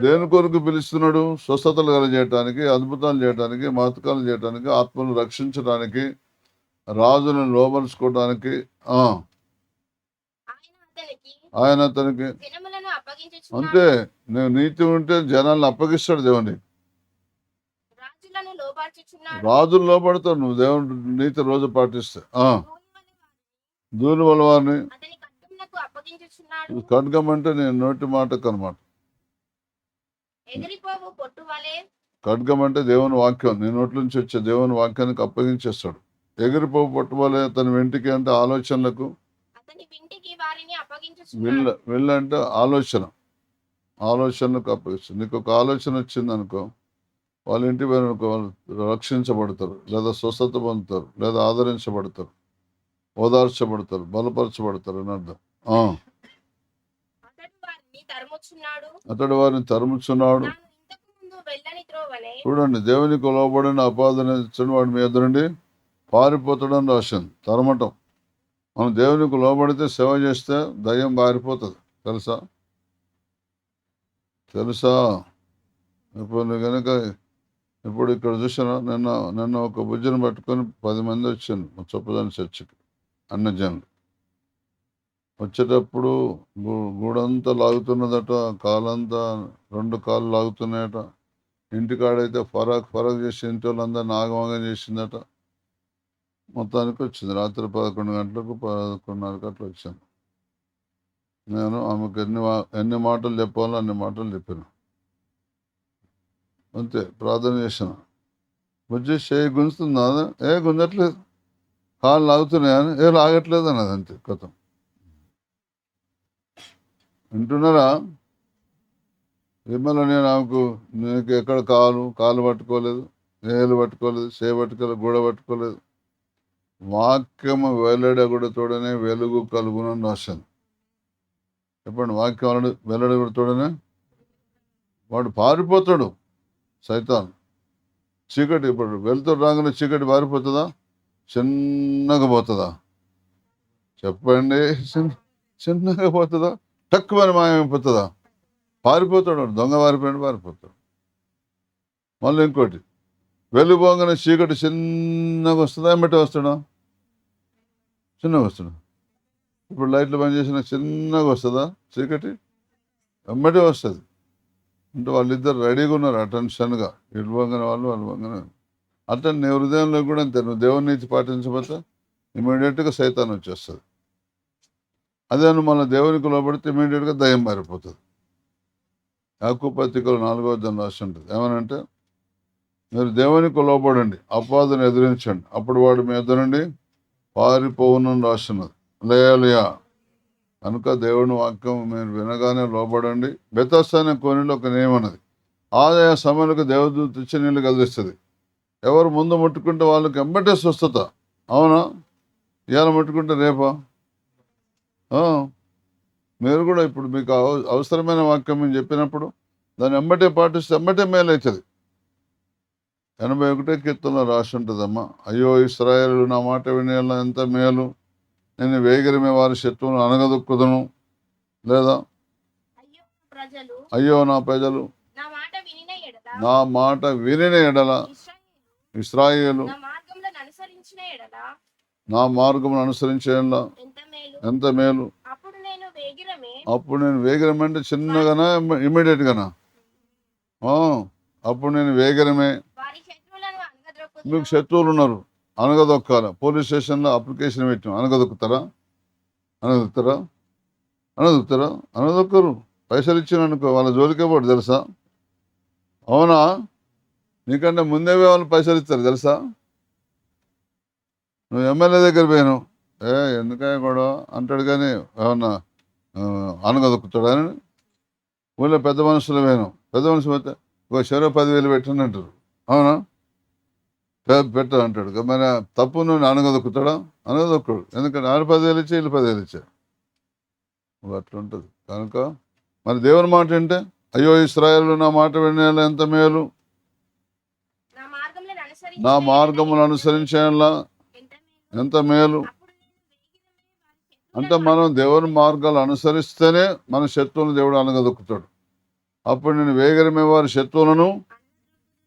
దేని కొరకు పిలుస్తున్నాడు? స్వస్థతలు కలగజేయటానికి, అద్భుతాలు చేయటానికి, మహత్కాలు చేయటానికి, ఆత్మను రక్షించడానికి, రాజులను లోబరుచుకోవడానికి. ఆయన అతనికి అంతే. నువ్వు నీతి ఉంటే జనాలను అప్పగిస్తాడు దేవుని. రాజులు లోబడతావు నువ్వు దేవుని నీతి రోజు పాటిస్తే. దూని వల్ల వారిని ఖడ్గం అంటే నేను నోటి మాటకు అనమాట. ఖడ్గం అంటే దేవుని వాక్యం, నీ నోట్ల నుంచి వచ్చే దేవుని వాక్యానికి అప్పగించేస్తాడు. ఎగిరిపోవు పొట్టువలే తన వెంటికి అంటే ఆలోచనలకు. వెళ్ళంటే ఆలోచనలకు అప్పగిస్తాడు. నీకు ఒక ఆలోచన వచ్చింది అనుకో, వాళ్ళ ఇంటి పైన వాళ్ళు రక్షించబడతారు, లేదా స్వస్థత పొందుతారు, లేదా ఆదరించబడతారు, ఓదార్చబడతారు, బలపరచబడతారు అని అర్థం. అతడు వారిని తరుముచున్నాడు. చూడండి, దేవునికి లోబడిన అపాదన వాడు మీ ఎదురండి పారిపోతాడని రాసింది. తరమటం. మనం దేవునికి లోబడితే సేవ చేస్తే దయ్యం పారిపోతుంది. తెలుసా? ఇప్పుడు కనుక ఇప్పుడు ఇక్కడ చూసినా, నిన్న ఒక బుజ్జను పట్టుకొని 10 మంది వచ్చాను చొప్పదాని చర్చికి, అన్నజనులు. వచ్చేటప్పుడు గూడంతా లాగుతున్నదట, కాలంతా 2 కాళ్ళు లాగుతున్నాయట. ఇంటికాడైతే ఫరాక్ చేసి ఇంటి వాళ్ళందరినీ ఆగమాగం చేసిందట. మొత్తానికి వచ్చింది. రాత్రి 11 గంటలకు 11:30 అట్లా వచ్చాను. నేను ఆమెకు ఎన్ని మాటలు చెప్పాలో అన్ని మాటలు చెప్పాను. అంతే, ప్రార్థన చేశాను. బుజ్జి చేయి గుంజుతుందా? గుంజట్లేదు. కాళ్ళు లాగుతున్నాయని లాగట్లేదు అన్నది. అంతే, కథం. వింటున్నారా? విమల నేను ఆమెకు నీకు ఎక్కడ కాలు పట్టుకోలేదు, ఏలు పట్టుకోలేదు, చేయి పట్టుకోలేదు, గూడ పట్టుకోలేదు. వాక్యము వెల్లడగుడతోడనే వెలుగు కలుగునని రాశాను. చెప్పండి, వాక్యం వెల్లడగుడతోడనే వాడు పారిపోతాడు సైతాన్. చీకటి ఇప్పుడు వెళ్తూ రాగానే చీకటి పారిపోతుందా? చిన్నగా పోతుందా? చెప్పండి, చిన్నగా పోతుందా? తక్కువని మాయమైపోతుందా? పారిపోతాడు. దొంగ పారిపోతాడు. మళ్ళీ ఇంకోటి, వెలుగుపోగానే చీకటి చిన్నగా వస్తుందా? ఎమ్మటే వస్తాడా? చిన్నగా వస్తాడు. ఇప్పుడు లైట్లు బంద్ చేసిన చిన్నగా వస్తుందా చీకటి? ఎమ్మటే వస్తుంది. అంటే వాళ్ళిద్దరు రెడీగా ఉన్నారు అటెన్షన్గా. ఇటు పోగానే వాళ్ళు పోగానే. అట్లా నీ హృదయంలో కూడా అంతే. నువ్వు దేవుని నీతి పాటించబోతే ఇమీడియట్గా సైతాన్ వచ్చేస్తుంది. అదే నువ్వు మన దేవునికి లోబడితే ఇమీడియట్గా దయ్యం మారిపోతుంది. యాకోబు పత్రికలో 4వ అధ్యాయం రాసి ఉంటుంది. ఏమనంటే, మీరు దేవునికి లోబడండి, అపవాదుని ఎదిరించండి, అప్పుడు వాడు మీ ఎదురు నుండి పారిపోవునని రాస్తున్నది. హల్లెలూయా. కనుక దేవుని వాక్యం మీరు వినగానే లోబడండి. బెతస్దా అనే కోనేటిలో ఒక నియమన్నది. ఆదాయ సమయానికి దేవదూత ఇచ్చే నీళ్ళు కదిలిస్తుంది. ఎవరు ముందు ముట్టుకుంటే వాళ్ళకి ఎమ్మటే స్వస్థత. అవునా? ఇవాళ ముట్టుకుంటే రేపా? మీరు కూడా ఇప్పుడు మీకు అవసరమైన వాక్యం మేము చెప్పినప్పుడు దాన్ని ఎమ్మటే పాటిస్తే ఎమ్మటే మేలు అవుతుంది. 81 కీర్తనలో రాసి ఉంటుందమ్మా. అయ్యో ఇశ్రాయేలు నా మాట వినేలా ఎంత మేలు, నేను వేగిరమే వారి శత్రువును అనగదొక్కుదును. లేదా అయ్యో ప్రజలు అయ్యో నా ప్రజలు నా మాట వినిన ఎడల నా మాట వినిన ఎడల, ఇశ్రాయేలు ఇశ్రాయేలు నా మార్గములను అనుసరించిన ఎడల నా మార్గమును అనుసరించేలా ఎంత మేలు. ఎంత మేలు. అప్పుడు నేను వేగిరమే అప్పుడు నేను వేగిరమే అంటే చిన్నగానా ఇమ్మీడియట్గానా? అప్పుడు నేను వేగిరమే. వారి శత్రువులను అనగద్రొక్కుదును. మీకు శత్రువులు ఉన్నారు, అనగదొక్కాల. పోలీస్ స్టేషన్లో అప్లికేషన్ పెట్టాం, అనగదొక్కుతారా? అనగదొక్కుతారా? అనగదొక్కుతారా? అనగదొక్కరు. పైసలు ఇచ్చిననుకో వాళ్ళ జోలికే పోడు, తెలుసా? అవునా? నీకంటే ముందే వాళ్ళు పైసలు ఇస్తారు, తెలుసా? నువ్వు ఎమ్మెల్యే దగ్గర పోయాను, ఎందుకని కూడా అంటాడు, కానీ ఏమన్నా అనగదొక్కుతాడని. ఊళ్ళో పెద్ద మనుషులు పోయాను, పెద్ద మనుషులు పోతే ఒక చెరో 10,000 పెట్టండి అంటారు. అవునా? పెట్ట అంటాడు. మరి తప్పు నువ్వు అనగదొక్కుతాడా? అనగదొక్కడు. ఎందుకంటే ఆయన 10,000 ఇచ్చా, వీళ్ళు 10,000 ఇచ్చా. అట్లుంటుంది. కనుక మరి దేవుని మాట ఏంటే, అయ్యో ఇశ్రాయేలు నా మాట వినేలా ఎంత మేలు, నా మార్గములను అనుసరించిన నా ఎడల మార్గమును అనుసరించేలా ఎంత మేలు. ఎంత మేలు. అప్పుడు నేను వేగిరమే వారి అంటే శత్రువులను మనం దేవుని మార్గాలు అనుసరిస్తేనే మన శత్రువులను దేవుడు అనగదొక్కుతాడు. అప్పుడు నేను వేగరమే వారి శత్రువులను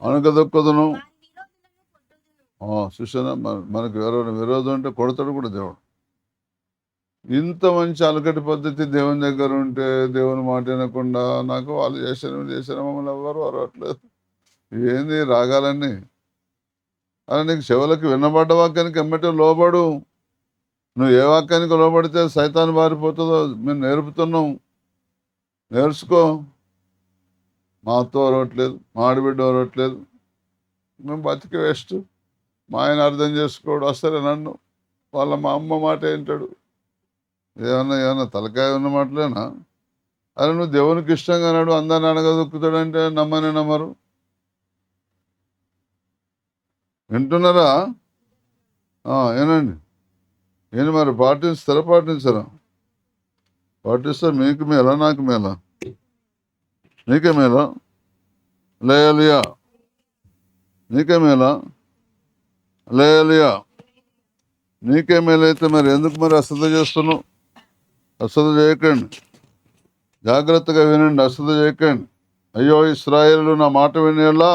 అనగదొక్కుదును. వారి విరోధులను కొట్టుదును. చూసానా, మనకు విరోధం అంటే కొడతాడు కూడా దేవుడు. ఇంత మంచి అలకటి పద్ధతి దేవుని దగ్గర ఉంటే, దేవుని మాట వినకుండా నాకు వాళ్ళు చేసిన మమ్మల్ని ఎవ్వరు అరవట్లేదు, ఏంది రాగాలన్నీ అని. నీకు చెవులకు వినబడ్డ వాక్యానికి ఎమ్మటే లోబడు. నువ్వు ఏ వాక్యానికి లోబడితే సైతాన్ని బారిపోతుందో మేము నేర్పుతున్నాం, నేర్చుకో. మా అత్త వరవట్లేదు, మా ఆడబిడ్డ వరవట్లేదు, మేము బతికి వేస్ట్. మా ఆయన అర్థం చేసుకోడు అసలే నన్ను, మా అమ్మ మాట ఏంటాడు. ఏమన్నా తలకాయ ఉన్న మాటలేనా? అరే నువ్వు దేవునికి ఇష్టంగా అన్నాడు, అందరిని అనగదొక్కుతాడంటే నమ్మని నమ్మరు. వింటున్నారా? ఏనండి, ఏంటి మరి పాటించరా? పాటిస్తారు. మీకు మేలా నాకు మేలా? నీకే మేలా? లేయలియా, నీకే మేలా? లేయలియా, నీకే మేలైతే మరి ఎందుకు మరి అశ్రద్ధ చేస్తున్నావు? అశ్రద్ధ చేయకండి, జాగ్రత్తగా వినండి, అశ్రద్ధ చేయకండి. అయ్యో ఇశ్రాయేలు నా మాట వినేలా.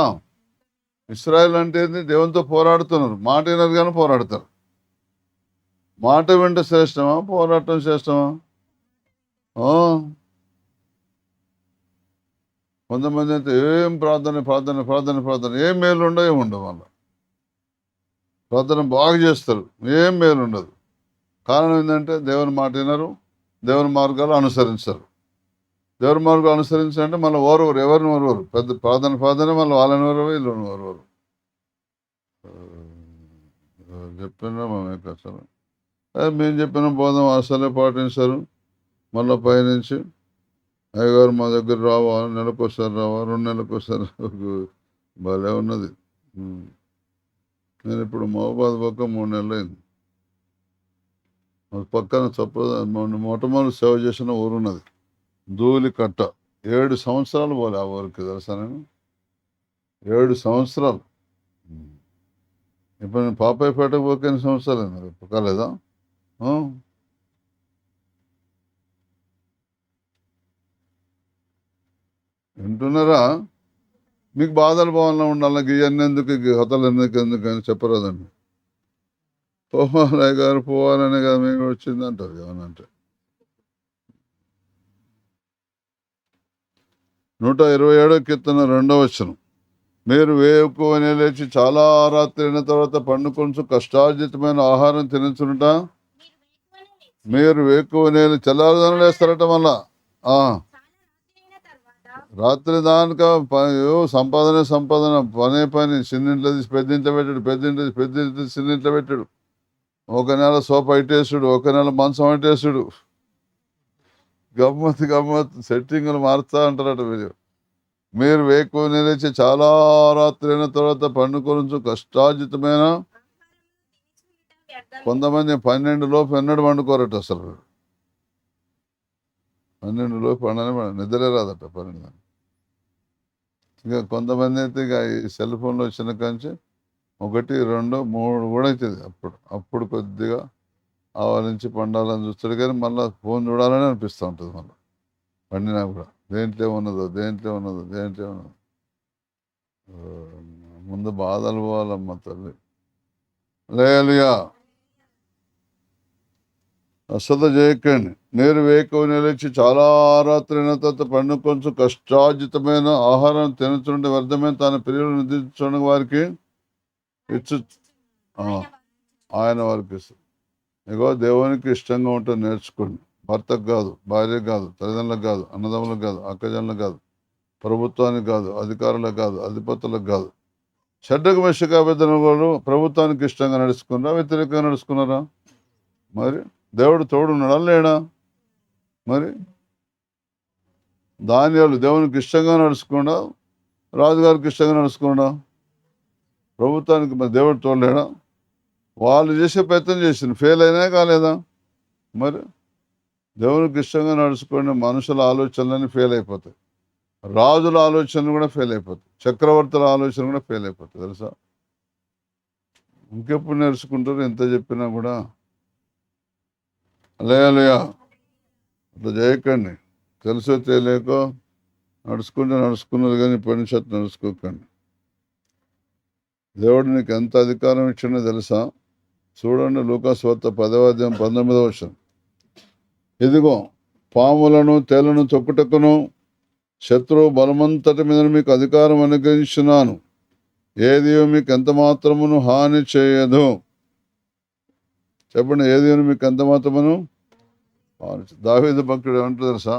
ఇశ్రాయేల్ అంటే ఏంది? దేవునితో పోరాడుతున్నారు. మాట వినరు కానీ పోరాడతారు. మాట వింటే శ్రేష్టమా, పోరాటం శ్రేష్టమా? కొంతమంది అయితే ఏం ప్రార్థన ఏం మేలు ఉండవు, ఏముండవు. వాళ్ళ ప్రార్థన బాగా చేస్తారు, ఏం మేలు ఉండదు. కారణం ఏంటంటే దేవుని మాట వినరు, దేవుని మార్గాలు అనుసరించరు. దేవుని మార్గాలు అనుసరించాలంటే మళ్ళీ ఎవరిని ఓరవరు. పెద్ద ప్రార్థన మళ్ళీ వాళ్ళని ఓరవరు, వీళ్ళని ఓరవరు. చెప్పినా మేము అసలు మేము చెప్పిన బోధం అసలే పాటించారు. మళ్ళీ పైనుంచి అయ్యగారు మా దగ్గర రావా, నెలకోసారి రావా, 2 నెలలకోసారి, భలే ఉన్నది. నేను ఇప్పుడు మహబాద్ పక్క 3 నెలలు అయింది. పక్కన మొట్టమొదటి సేవ చేసిన ఊరు ఉన్నది, ధూళికట్ట. 7 సంవత్సరాలు పోలే ఆ ఊరికి, తెలుసా? నేను 7 సంవత్సరాలు. ఇప్పుడు నేను పాపాయిపేటకు పోక ఎన్ని సంవత్సరాలు అయింది, కాలేదా? వింటున్నారా? మీకు బాధలు భావనలో ఉండాలి, ఇవన్నీ ఎందుకు, కథలు ఎందుకని చెప్పరాదండి. పోవాలయ్య గారు పోవాలనే కదా మేము వచ్చింది అంటారు ఏమనంటే. 127వ కీర్తన 2వ వచనం, మీరు వేకువనే లేచి చాలా రాత్రి అయిన తర్వాత పండుకొంచు కష్టార్జితమైన ఆహారం తినచునుట. మీరు వేకువనే తెల్లారుదానం లేస్తారట. మళ్ళా రాత్రి దానిక సంపాదన పని చిన్నింట్లో తీసి పెద్దింట్లో పెట్టాడు, చిన్నింట్లో పెట్టాడు. ఒక నెల సోఫా ఇట్టేసాడు, ఒక నెల మంచం ఇట్టేసాడు. గమ్మత్ సెట్టింగులు మారుతా అంటారట. మీరు వేకువనే లేచి చాలా రాత్రి అయిన తర్వాత పండుకొనుచు కష్టార్జితమైన. కొంతమంది 12 లోపు ఎన్నడూ పండుకోరట. అసలు 12 లోపు నిద్రే రాదట. 12 ఇక కొంతమంది అయితే ఇక ఈ సెల్ ఫోన్లో వచ్చిన కాంచి 1, 2, 3 కూడా అవుతుంది. అప్పుడు కొద్దిగా ఆవరించి పండాలని చూస్తాడు, కానీ మళ్ళీ ఫోన్ చూడాలని అనిపిస్తూ ఉంటుంది. మళ్ళీ పండినా కూడా దేంట్లో ఉన్నదో ముందు బాధలు పోవాలమ్మ తల్లి. హల్లెలూయా. అశ్రద్ధ చేయకండి. నీరు వేకువ నిలిచి చాలా రాత్రైన తర్వాత పండు కొంచెం కష్టార్జితమైన ఆహారం తినచుండే వ్యర్థమైన తన ప్రియులు నిద్రించడం వారికి ఇచ్చు ఆయన వారికి ఇస్తుంది. ఇగో దేవునికి ఇష్టంగా ఉంటుంది నేర్చుకోండి. భర్తకు కాదు, భార్యకు కాదు, తల్లిదండ్రులకు కాదు, అన్నదమ్ములకు కాదు, అక్కజనులకు కాదు, ప్రభుత్వానికి కాదు, అధికారులకు కాదు, అధిపతులకు కాదు. చెడ్డకు మెషకాబెద్దలు ప్రభుత్వానికి ఇష్టంగా నడుచుకున్నారా, వ్యతిరేకంగా నడుచుకున్నారా? మరి దేవుడు తోడున్నాడా లేడా? మరి దానియాలు దేవునికి ఇష్టంగా నడుచుకున్నా, రాజుగారికి ఇష్టంగా నడుచుకున్నా, ప్రభుత్వానికి మరి దేవుడు తోడలేడా? వాళ్ళు చేసే ప్రయత్నం చేసింది, ఫెయిల్ అయినా కాలేదా? మరి దేవునికి ఇష్టంగా నడుచుకునే మనుషుల ఆలోచనలన్నీ ఫెయిల్ అయిపోతాయి, రాజుల ఆలోచనలు కూడా ఫెయిల్ అయిపోతాయి, చక్రవర్తుల ఆలోచన కూడా ఫెయిల్ అయిపోతాయి. తెలుసా? ఇంకెప్పుడు నేర్చుకుంటారు ఎంత చెప్పినా కూడా? హల్లెలూయా. అట్లా చేయకండి. తెలుసో తెలియకో నడుచుకున్నది కానీ పనిషత్తు నడుచుకోకండి. దేవుడు నీకు ఎంత అధికారం ఇచ్చిందో తెలుసా? చూడండి, లూకాసు వార్త 10వ అధ్యాయం 19వ వచనం. ఇదిగో పాములను తేళ్లను తొక్కుటకును శత్రువు బలమంతటి మీద మీకు అధికారం అనుగ్రహించున్నాను, ఏది మీకు ఎంత మాత్రమును హాని చేయదు. చెప్పండి, ఏది మీకు ఎంత మాత్రమును హాని. దావీదు భక్తుడు ఏమంటారు తెలుసా?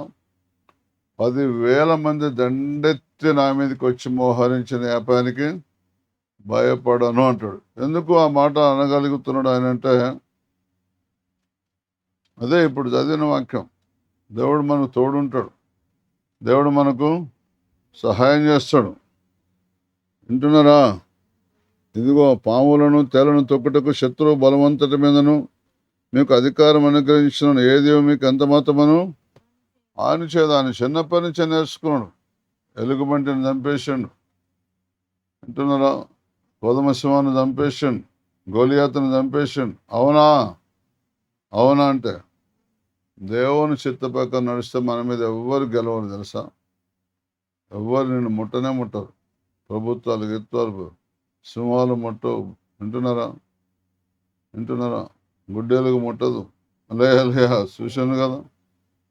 10,000 మంది దండెత్తి నా మీదకి వచ్చి మోహరించిన వ్యాపారానికి భయపడను అంటాడు. ఎందుకు ఆ మాట అనగలుగుతున్నాడు ఆయన అంటే, అదే ఇప్పుడు చదివిన వాక్యం. దేవుడు మనకు తోడుంటాడు, దేవుడు మనకు సహాయం చేస్తాడు. వింటున్నారా? ఇదిగో పాములను తేళ్లను తొక్కుటకు శత్రువు బలవంతటి మీదను మీకు అధికారం అనుగ్రహించినాను, ఏది మీకు ఎంత మాత్రమను హాని చేయదు. ఆయన చిన్నప్పటి నుంచే నేర్చుకున్నాడు. ఎలుగుబంటిని చంపేసాడు. వింటున్నారా? గోధుమ సింహాన్ని చంపేసాడు, గోలియాతుని చంపేసాడు. అవునా అంటే దేవుని చిత్త ప్రకారం నడిస్తే మన మీద ఎవ్వరు గెలవరు. తెలుసా? ఎవ్వరు నిన్ను ముట్టరు. ప్రభుత్వాలు గిత్తారు, సింహాలు ముట్టవు. వింటున్నారా? గుడ్డేలకు ముట్టదు. అలేహలేహ చూశాను కదా.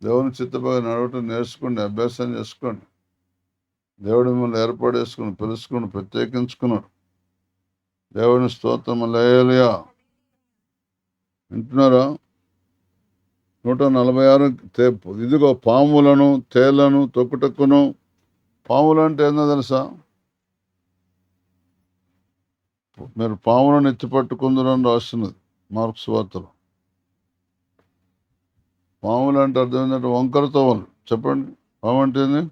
దేవుని చిత్త ప్రకారం నడవటం నేర్చుకోండి, అభ్యాసం చేసుకోండి. దేవుడు మిమ్మల్ని ఏర్పాటు చేసుకుని పిలుచుకుని ప్రత్యేకించుకున్నాడు. దేవుని స్తోత్రం. హల్లెలూయా. వింటున్నారా? 146 ఇదిగో పాములను తేళ్లను తొక్కుటకును. పాములు అంటే ఏందో తెలుసా? మీరు పాములను ఎత్తిపట్టుకుందరని రాస్తున్నది మార్క్స్ వార్తలు. పాములు అంటే అర్థం ఏంటంటే వంకరతోవలు. చెప్పండి, పాము అంటే ఏంది?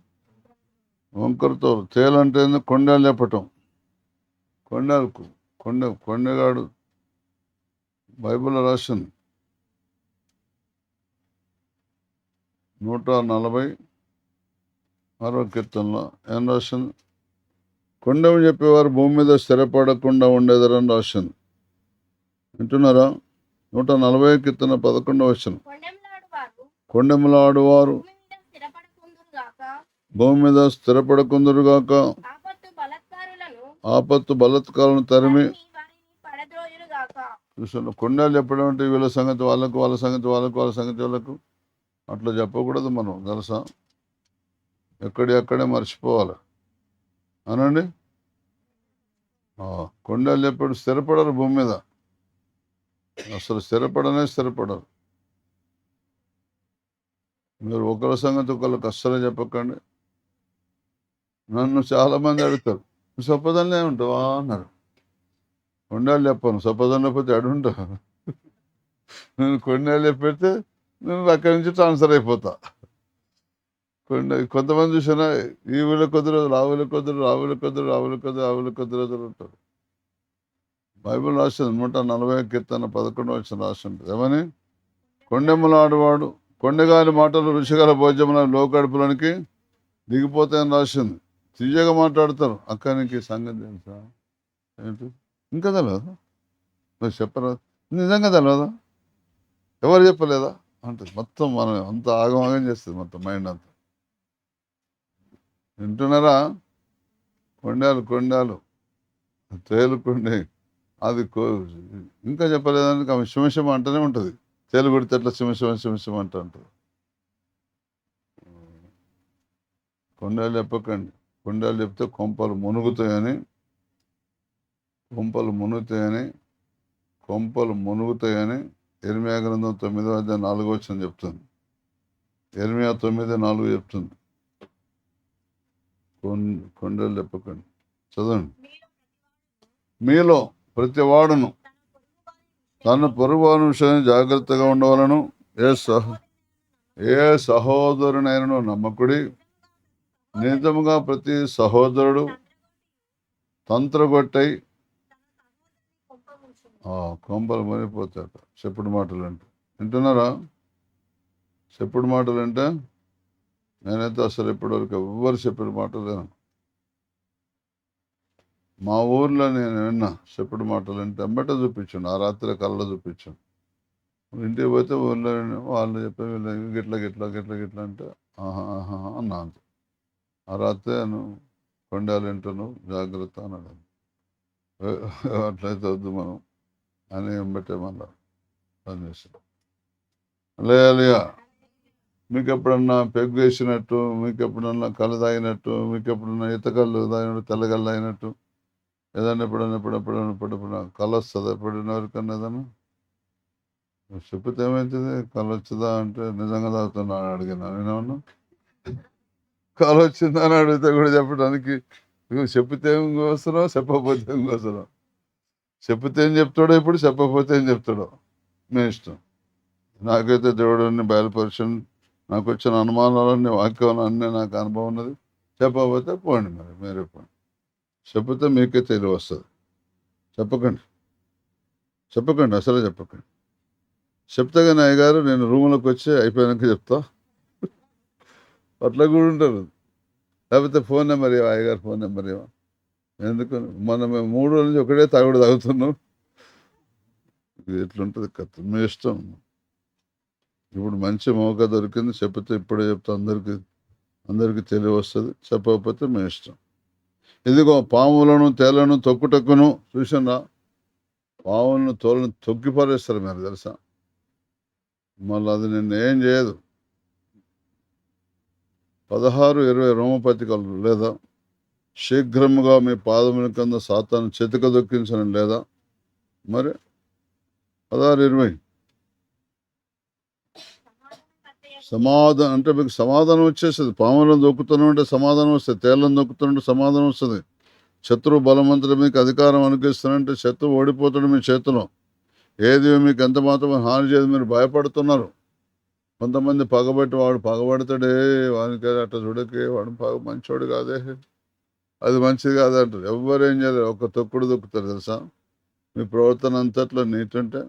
వంకరతోవలు. తేలు అంటే ఏంది? కొండలు లేపటం. కొండగాడు బైబిల్లో రాసింది. 146వ కీర్తనలో ఏం రాసింది? కొండెము చెప్పేవారు భూమి మీద స్థిరపడకుండా ఉండేదరని రాసింది. వింటున్నారా? 140వ కీర్తన 11వ వచనం. కొండెములాడువారు భూమి మీద స్థిరపడకుందురుగాక, ఆపత్తు బలత్కాలను తరిమి. చూసాను, కొండలు చెప్పడం అంటే వీళ్ళ సంగతి వాళ్ళకు, వాళ్ళ సంగతి వాళ్ళకు, వాళ్ళ సంగతి వాళ్ళకు అట్లా చెప్పకూడదు మనం. తెలుసా? ఎక్కడే మర్చిపోవాలి అనండి. కొండలు చెప్పాడు స్థిరపడరు భూమి మీద. అసలు స్థిరపడరు. మీరు ఒకరి సంగతి ఒకళ్ళకి అస్సలు చెప్పకండి. నన్ను చాలామంది అడుగుతారు, సొప్పదన్నే ఉంటావా అన్నారు. కొండలు చెప్పాను, సొప్పదం లేకపోతే అడుంటా. నేను కొండలు చెప్పితే నేను అక్కడి నుంచి ట్రాన్స్ఫర్ అయిపోతా. కొంతమంది చూసినా ఈ ఊళ్ళో కొద్ది రోజులు, ఆవుల కొద్ది రోజులు ఉంటారు. బైబిల్ రాసింది 140వ కీర్తన 11వ వచనం రాసింది. ఏమని? కొండెములాడువాడు కొండగాలి మాటలు రుచిగల భోజనం లోకడుపులోనికి దిగిపోతాయని రాసింది. తీయగా మాట్లాడతారు. అక్క నీకు ఈ సంగతి తెలుసా? ఏంటి ఇంకా తెలియదు? మీరు చెప్పరా? నిజంగా తెలియదా? ఎవరు చెప్పలేదా అంటుంది. మొత్తం మనం అంత ఆగమాగం చేస్తుంది మొత్తం మైండ్ అంతా. వింటున్నారా? కొండాలు తేలుకుండి అది ఇంకా చెప్పలేదని ఆమె శిమశిమ అంటూనే ఉంటుంది. తేలు కొడితే ఎట్లా శిమశిమ అంటూ ఉంటుంది. కొండలు చెప్పకండి. కొండలు చెప్తే కొంపలు మునుగుతాయని ఇర్మియా గ్రంథం 9:4 చెప్తుంది. ఇర్మియా 9:4 చెప్తుంది. కొండలు చెప్పకండి. చదవండి. మీలో ప్రతి వాడును తన పొరుగువాని విషయాన్ని జాగ్రత్తగా ఉండవలను. ఏ సహోదరునైనను నమ్మకుడి. నిజముగా ప్రతి సహోదరుడు తంత్రగొట్టై కొంపలు మరిపోతాట. చెప్పుడు మాటలు అంటే వింటున్నారా? చెప్పుడు మాటలు అంటే నేనైతే అసలు ఇప్పటివరకు ఎవ్వరు చెప్పిన మాటలు లేను. మా ఊర్లో నేను విన్నా చెప్పుడు మాటలు అంటే వెంబట చూపించాను. ఆ రాత్రి కళ్ళలో చూపించాను. ఇంటికి పోతే ఊర్లో వాళ్ళు చెప్పే వీళ్ళు గిట్ల అంటే ఆహా అన్నా అంత. ఆ రాత్రి కొండాలు వింటాను జాగ్రత్త అన్నాడు. అట్లయితే వద్దు మనం అని వెంబటే మళ్ళా పనిచేస్తాం. లేయా మీకు ఎప్పుడన్నా పెగ్గు వేసినట్టు, మీకు ఎప్పుడన్నా కళ్ళు తాగినట్టు, మీకు ఎప్పుడన్నా ఈతకళ్ళు తాగినట్టు, తెల్లగళ్ళు తాగినట్టు ఏదన్నా ఎప్పుడన్నా కళ్ళు వస్తుందా? ఎప్పుడైనా ఎవరికన్నా ఏదన్నా చెప్పితే ఏమవుతుంది? కళ్ళు వచ్చిందా అంటే నిజంగా తాగుతున్నా అని అడిగినా. నేనేమన్నా కళ్ళు వచ్చిందా అని అడిగితే కూడా చెప్పడానికి చెప్పితే ఏం కోసరం, చెప్పకపోతే ఏం కోసరం. చెప్పితే ఏం చెప్తాడో, ఇప్పుడు చెప్పకపోతే ఏం చెప్తాడో మీ ఇష్టం. నాకైతే దేవుడిని బయలుపరిచిన నాకు వచ్చిన అనుమానాలన్నీ వాక్యం అన్నీ నాకు అనుభవం ఉన్నది. చెప్పకపోతే పోండి, మరి మీరే పోండి. చెప్పితే మీకే తెలివి వస్తుంది. చెప్పకండి అసలే చెప్పకండి. చెప్తే కానీ అయ్యగారు నేను రూమ్లోకి వచ్చి అయిపోయాక చెప్తా అట్లా కూడా ఉంటారు. లేకపోతే ఫోన్ నెంబర్ ఇవ్వ, అయ్యగారు ఫోన్ నెంబర్ ఇవ్వ. ఎందుకు మనం 3 రోజుల నుంచి ఒకటే తాగుతున్నాం. ఇది ఎట్లుంటుంది కథ? మీ ఇష్టం. ఇప్పుడు మంచి మౌక దొరికింది. చెప్తే ఇప్పుడే చెప్తా, అందరికీ తెలివి వస్తుంది. చెప్పకపోతే మీ ఇష్టం. ఇదిగో పాములను తేళ్లను తొక్కుటక్కును చూసినా. పాములను తోలను తొక్కి పారేస్తారు మీరు తెలుసా? మళ్ళీ అది నిన్ను ఏం చేయదు. 16-20 రోమపత్రికలు లేదా? శీఘ్రముగా మీ పాదముల కింద సాతాను చితక దొక్కించడం లేదా? మరి 16-20 సమాధానం అంటే మీకు సమాధానం వచ్చేస్తుంది. పాములను దొక్కుతున్నామంటే సమాధానం వస్తుంది. తేళ్లను దొక్కుతున్నట్టు సమాధానం వస్తుంది. శత్రువు బలవంతుడు మీకు అధికారం అనుగ్రహిస్తానంటే శత్రువు ఓడిపోతాడు మీ చేతిలో. ఏది మీకు ఎంత మాత్రం హాని చేయదు. మీరు భయపడుతున్నారు. కొంతమంది పగబట్టి వాడు పగబడతాడే, వానికి అట్లా చూడకే, వాడు మంచోడు కాదే, అది మంచిది కాదంటారు. ఎవరు ఏం చేయలేరు. ఒక తొక్కుడు దొక్కుతారు తెలుసా? మీ ప్రవర్తన అంతట్లో నీటుంటే.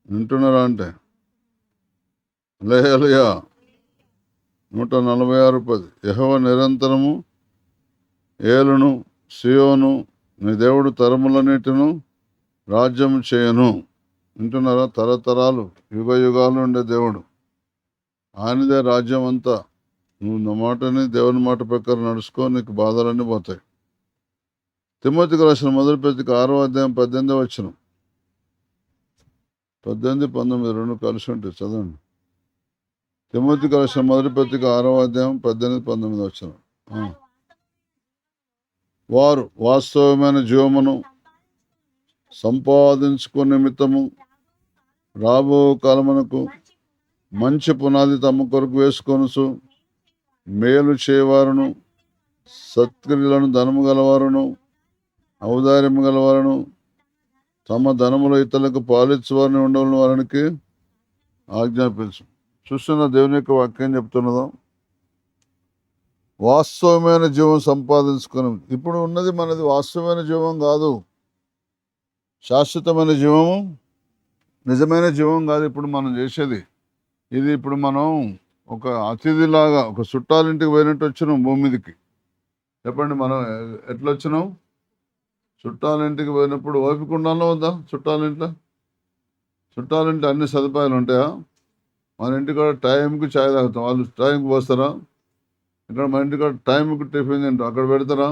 వింటున్నారా అంటే లేయలుయా 146 యెహోవా నిరంతరము ఏలును, సియోను నీ దేవుడు తరములన్నిటిను రాజ్యం చేయను. వింటున్నారా? తరతరాలు యుగాలు ఉండే దేవుడు, ఆయనదే రాజ్యం అంతా. నువ్వు నా మాటని దేవుని మాట ప్రకారం నడుచుకో, నీకు బాధలన్నీ పోతాయి. తిమోతికి రాసిన మొదటి పత్రిక 6:18 18-19 రెండు కలిసి ఉంటాయి. చదవండి. తిమోతికి రాసిన మొదటి పత్రిక 6:18-19 వారు వాస్తవమైన జీవమును సంపాదించుకునే నిమిత్తము రాబో కాలమునకు మంచి పునాది తమ కొరకు వేసుకొనుచు మేలు చేయవారును, సత్క్రియలను ధనము గలవారును, ఔదార్యము గలవారును, తమ ధనములో ఇతరులకు పాలిచ్చువారిని ఉండవలని వారికి ఆజ్ఞాపించు. చూస్తున్న దేవుని యొక్క వాక్యం చెప్తున్నదా? వాస్తవమైన జీవం సంపాదించుకుని. ఇప్పుడు ఉన్నది మనది వాస్తవమైన జీవం కాదు, శాశ్వతమైన జీవము, నిజమైన జీవం కాదు ఇప్పుడు మనం చేసేది. ఇది ఇప్పుడు మనం ఒక అతిథిలాగా, ఒక చుట్టాలింటికి పోయినట్టు వచ్చినాం భూమి మీదకి. చెప్పండి, మనం ఎట్లా వచ్చినాం? చుట్టాలింటికి పోయినప్పుడు ఓపిక ఉండాలో వద్దా? చుట్టాలింటి అన్ని సదుపాయాలు ఉంటాయా? మన ఇంటికాడ టైంకి ఛాయ్ తాగుతాం, వాళ్ళు టైంకి పోస్తారా? ఇక్కడ మన ఇంటికాడ టైంకి టిఫిన్ తింటాం, అక్కడ పెడతారా?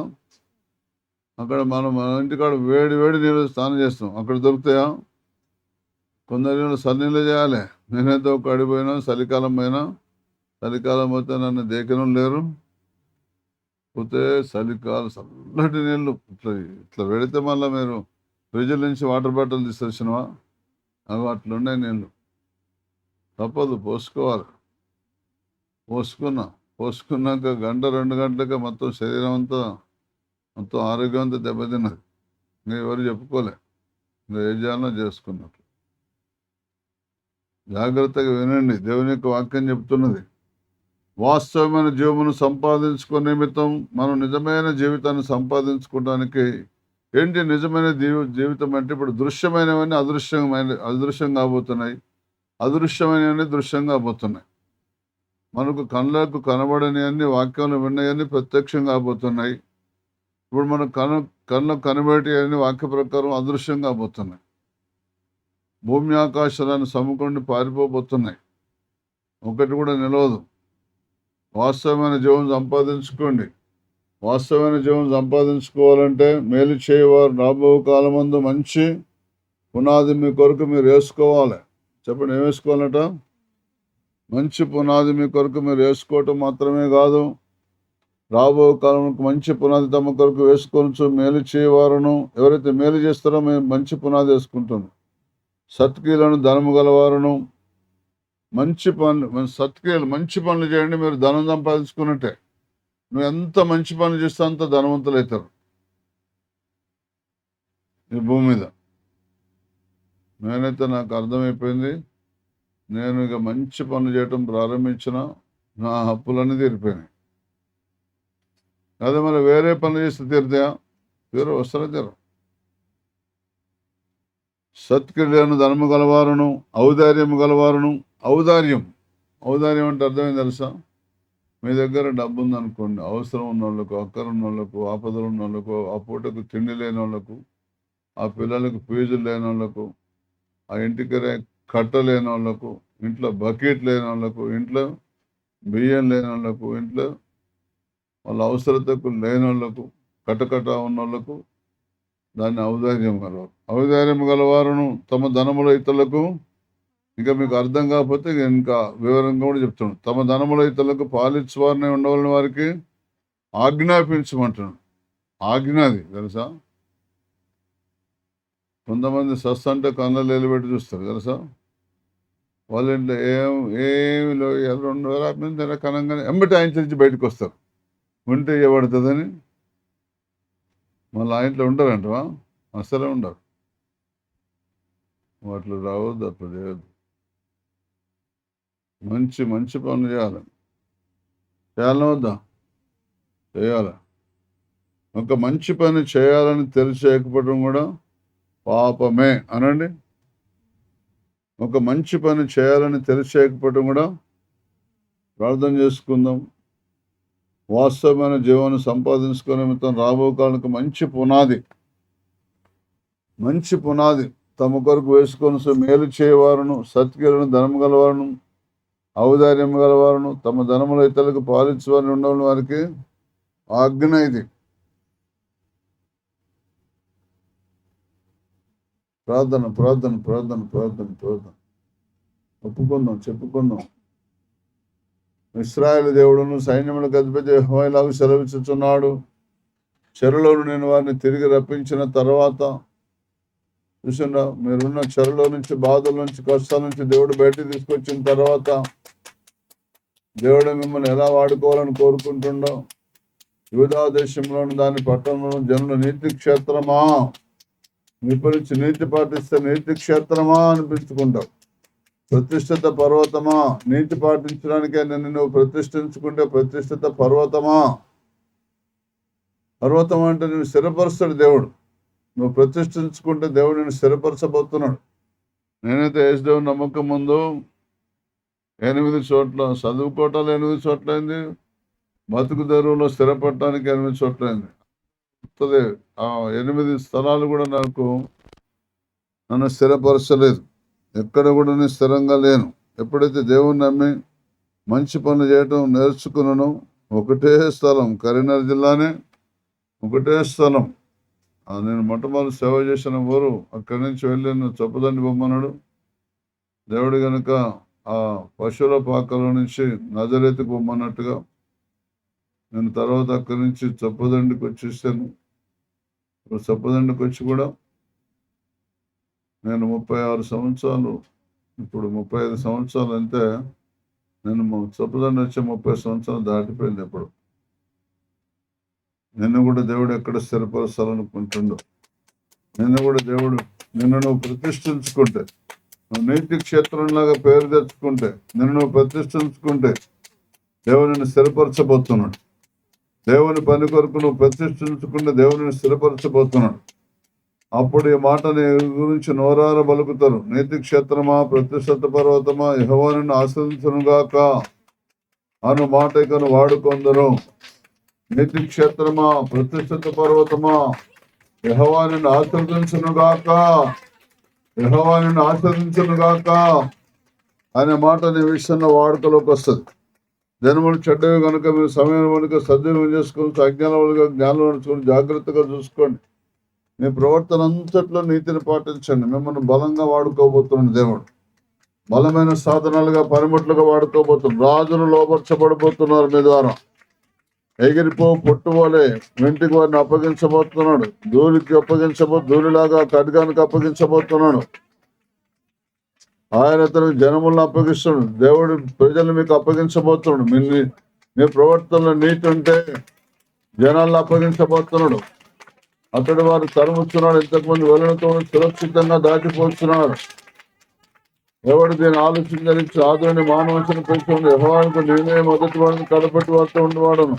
అక్కడ మన ఇంటికాడ వేడి వేడి నీళ్ళు స్నానం చేస్తాం, అక్కడ దొరుకుతాయా? కొందరు సన్నీళ్ళు చేయాలి. నేనైతే ఒక అడిపోయినా చలికాలం పోతే నన్ను దేకనం లేరు. పోతే చలికాలం చల్లటి నీళ్ళు ఇట్లా ఇట్లా పెడితే మళ్ళీ మీరు ఫ్రిడ్జ్ నుంచి వాటర్ బాటిల్ తీసుకొచ్చినవా? అవి అట్లున్నాయి నీళ్ళు. తప్పదు, పోసుకోవాలి. పోసుకున్నాక 1-2 గంటలకే మొత్తం శరీరం అంతా, మొత్తం ఆరోగ్యం అంతా దెబ్బతిన్నది. ఇంకా ఎవరు చెప్పుకోలే. ఇంకా ఏం చేయాలో చేసుకున్నట్లు. జాగ్రత్తగా వినండి, దేవుని యొక్క వాక్యం చెప్తున్నది. వాస్తవమైన జీవమును సంపాదించుకునే నిమిత్తం మనం నిజమైన జీవితాన్ని సంపాదించుకోవడానికి ఏంటి నిజమైన జీవితం అంటే? ఇప్పుడు దృశ్యమైనవన్నీ అదృశ్యం కాబోతున్నాయి, అదృశ్యమైనవన్నీ దృశ్యం కాబోతున్నాయి. మనకు కళ్ళకు కనబడని అన్ని వాక్యాలు విన్నాయని ప్రత్యక్షం కాబోతున్నాయి. ఇప్పుడు మన కళ్ళకు కనబడేటి అన్ని వాక్య ప్రకారం అదృశ్యం కాబోతున్నాయి. భూమి ఆకాశాలను సముకొని పారిపోబోతున్నాయి, ఒకటి కూడా నిలవదు. వాస్తవమైన జీవం సంపాదించుకోండి. వాస్తవమైన జీవం సంపాదించుకోవాలంటే మేలు చేయవారు రాబో కాలమందు మంచి పునాది మీ కొరకు మీరు వేసుకోవాలి. చెప్పండి, ఏం వేసుకోవాలట? మంచి పునాది మీ కొరకు మీరు వేసుకోవటం మాత్రమే కాదు, రాబో కాలంలో మంచి పునాది తమ కొరకు వేసుకోవచ్చు. మేలు చేయవారును, ఎవరైతే మేలు చేస్తారో మేము మంచి పునాది వేసుకుంటాం. సత్క్రియలను ధనము గలవారును, మంచి పనులు చేయండి, మీరు ధనం సంపాదించుకున్నట్టే. నువ్వు ఎంత మంచి పనులు చేస్తే అంత ధనవంతులు అవుతారు ఈ భూమి మీద. నేనైతే నాకు అర్థమైపోయింది. నేను ఇక మంచి పనులు చేయటం ప్రారంభించిన, నా అప్పులన్నీ తీరిపోయినాయి. అదే మరి వేరే పనులు చేస్తే తీరుతాయా? తీరు. సత్క్రియలను ధనము గలవారును, ఔదార్యము గలవారును. ఔదార్యం అంటే అర్థమైంది తెలుసా? మీ దగ్గర డబ్బు ఉందనుకోండి, అవసరం ఉన్న వాళ్ళకు, అక్కర ఉన్న వాళ్ళకు, ఆపదలు ఉన్న వాళ్ళకు, ఆ పూటకు తిండి లేని వాళ్ళకు, ఆ పిల్లలకు ఫీజులు లేని వాళ్ళకు, ఆ ఇంటికి కట్ట లేని వాళ్ళకు, ఇంట్లో బకెట్ లేని వాళ్ళకు, ఇంట్లో బియ్యం లేని వాళ్ళకు, ఇంట్లో వాళ్ళ అవసరతకు లేని వాళ్ళకు, కటకట ఉన్న వాళ్ళకు, దాన్ని ఔదార్యం గలవారును తమ ధనముల ఇతరులకు. ఇంకా మీకు అర్థం కాకపోతే ఇంకా వివరంగా కూడా చెప్తున్నాను. తమ ధనముల ఇతరులకు పాలించువారిని ఉండవలని వారికి ఆజ్ఞాపించమంటున్నాడు. ఆజ్ఞాది తెలుసా? కొంతమంది సస్త అంటే కళ్ళలో ఎలిపెట్టి చూస్తారు తెలుసా? వాళ్ళ ఇంట్లో ఏమి 2,000 కనంగానే ఎంబటి ఆయన బయటకు వస్తారు. ఉంటే ఇవ్వబడుతుందని. మళ్ళీ ఆ ఇంట్లో ఉండరంటవా? అసలే ఉండరు. అట్లా రావద్దు, అట్లా చేయొద్దు. మంచి పనులు చేయాలని వద్దా? చేయాలి. ఒక మంచి పని చేయాలని తెలిసేయకపోవడం కూడా పాపమే అనండి. ఒక మంచి పని చేయాలని తెలిసేయకపోవడం కూడా. ప్రార్థన చేసుకుందాం. వాస్తవమైన జీవాన్ని సంపాదించుకునే నిమిత్తం రాబో కాలానికి మంచి పునాది తమ కొరకు వేసుకొని మేలు చేయవారును, సత్క్రియలను ధనము గలవారును, ఔదార్యం గలవారును, తమ ధనముల ఇతరులకు పాలించువారిని ఉండవని వారికి ఆజ్ఞ. ఇది ప్రార్థన. ఒప్పుకుందాం, చెప్పుకుందాం. ఇశ్రాయేలు దేవుడును సైన్యములకు అధిపతి యెహోవా ఇలాగ సెలవిచ్చుచున్నాడు. చెరలోను నేను వారిని తిరిగి రప్పించిన తర్వాత, చూసిండా, మీరున్న చెరలో నుంచి, బాధల నుంచి, కష్టాల నుంచి దేవుడు బయటకు తీసుకొచ్చిన తర్వాత దేవుడు మిమ్మల్ని ఎలా వాడుకోవాలని కోరుకుంటుండో, యూదా దేశంలోని దాని పట్టణంలో జనుల నీతి క్షేత్రమా, విపరించి నీతి పాటిస్తే నీతి క్షేత్రమా అనిపించుకుంటావు. ప్రతిష్ఠిత పర్వతమా, నీతి పాటించడానికే నువ్వు ప్రతిష్ఠించుకుంటే ప్రతిష్ఠిత పర్వతం అంటే నేను స్థిరపరుస్తాడు దేవుడు. నువ్వు ప్రతిష్ఠించుకుంటే దేవుడు నేను స్థిరపరచబోతున్నాడు. నేనైతే యేసుదేవుని నమ్మకం ముందు 8 చోట్ల చదువుకోవటాలు 8 చోట్ల అయింది, బతుకు తెరువులో స్థిరపడటానికి 8 చోట్ల అయింది. ఆ 8 స్థలాలు కూడా నన్ను స్థిరపరచలేదు. ఎక్కడ కూడా నేను స్థిరంగా లేను. ఎప్పుడైతే దేవుణ్ణి నమ్మి మంచి పనులు చేయటం నేర్చుకున్నానో, ఒకటే స్థలం, కరీంనగర్ జిల్లానే ఒకటే స్థలం. నేను మొట్టమొదటి సేవ చేసిన ఊరు. అక్కడి నుంచి వెళ్ళి చొప్పదండి బొమ్మన్నాడు. దేవుడు కనుక ఆ పశువుల పాకలో నుంచి నజరేతుకు బొమ్మన్నట్టుగా నేను తర్వాత అక్కడి నుంచి చొప్పదండికి వచ్చేసాను. చొప్పదండికి వచ్చి కూడా నేను 36 సంవత్సరాలు, ఇప్పుడు 35 సంవత్సరాలు అంతే. నేను చొప్పదండి వచ్చి 30 సంవత్సరాలు దాటిపోయింది. ఇప్పుడు నిన్ను కూడా దేవుడు ఎక్కడ స్థిరపరచాలనుకుంటుండో, నిన్ను నువ్వు ప్రతిష్ఠించుకుంటే, నువ్వు నీతి క్షేత్రంలాగా పేరు తెచ్చుకుంటే, నువ్వు ప్రతిష్ఠించుకుంటే దేవుని స్థిరపరచబోతున్నాడు. దేవుని పని కొరకు నువ్వు ప్రతిష్ఠించుకుంటే దేవుని స్థిరపరచబోతున్నాడు. అప్పుడు ఈ మాట నీ గురించి నోరార బలుకుతారు. నీతి క్షేత్రమా, ప్రతిష్ఠిత పర్వతమా, యెహోవా నిన్ను ఆశీర్వదించునుగాక అను మాట ఇకను వాడుకొందరు. నీతి క్షేత్రమా, ప్రతిష్ఠిత పర్వతమా, యెహోవా నిన్ను ఆశీర్వదించునుగాక, యెహోవా నిన్ను ఆశీర్వదించునుగాక అనే మాట నీ విషయంలో వాడుకలోకి వస్తుంది. జనములు చెడ్డవి కనుక మీరు సమయం కనుక సద్వినియోగం చేసుకుని, అజ్ఞానంగా జ్ఞానం నడుచుకొని జాగ్రత్తగా చూసుకోండి. మీ ప్రవర్తన అంతట్లో నీతిని పాటించండి. మిమ్మల్ని బలంగా వాడుకోబోతున్నాడు దేవుడు. బలమైన సాధనాలుగా, పనిముట్లుగా వాడుకోబోతున్నాడు. రాజులు లోపరచబడిపోతున్నారు మీ ద్వారా. ఎగిరిపో పొట్టువలే వెంటికి వారిని అప్పగించబోతున్నాడు. ధూళిలాగా ఖడ్గానికి అప్పగించబోతున్నాడు. ఆయన అతనికి జనములను అప్పగిస్తున్నాడు. దేవుడు ప్రజలు మీకు అప్పగించబోతున్నాడు. మీ ప్రవర్తనలో నీతి ఉంటే జనాలను అప్పగించబోతున్నాడు. అతడు వారు తరుముతున్నాడు. ఇంతకుముందు వెలుగుతో సురక్షితంగా దాటిపోతున్నాడు. ఎవడు దీన్ని ఆలోచించి ఆదుని మానవచన పెంచుకుని యెహోవాకు నేనే మొదటి వాడిని కడపట్టి వాడుతూ ఉండేవాడను.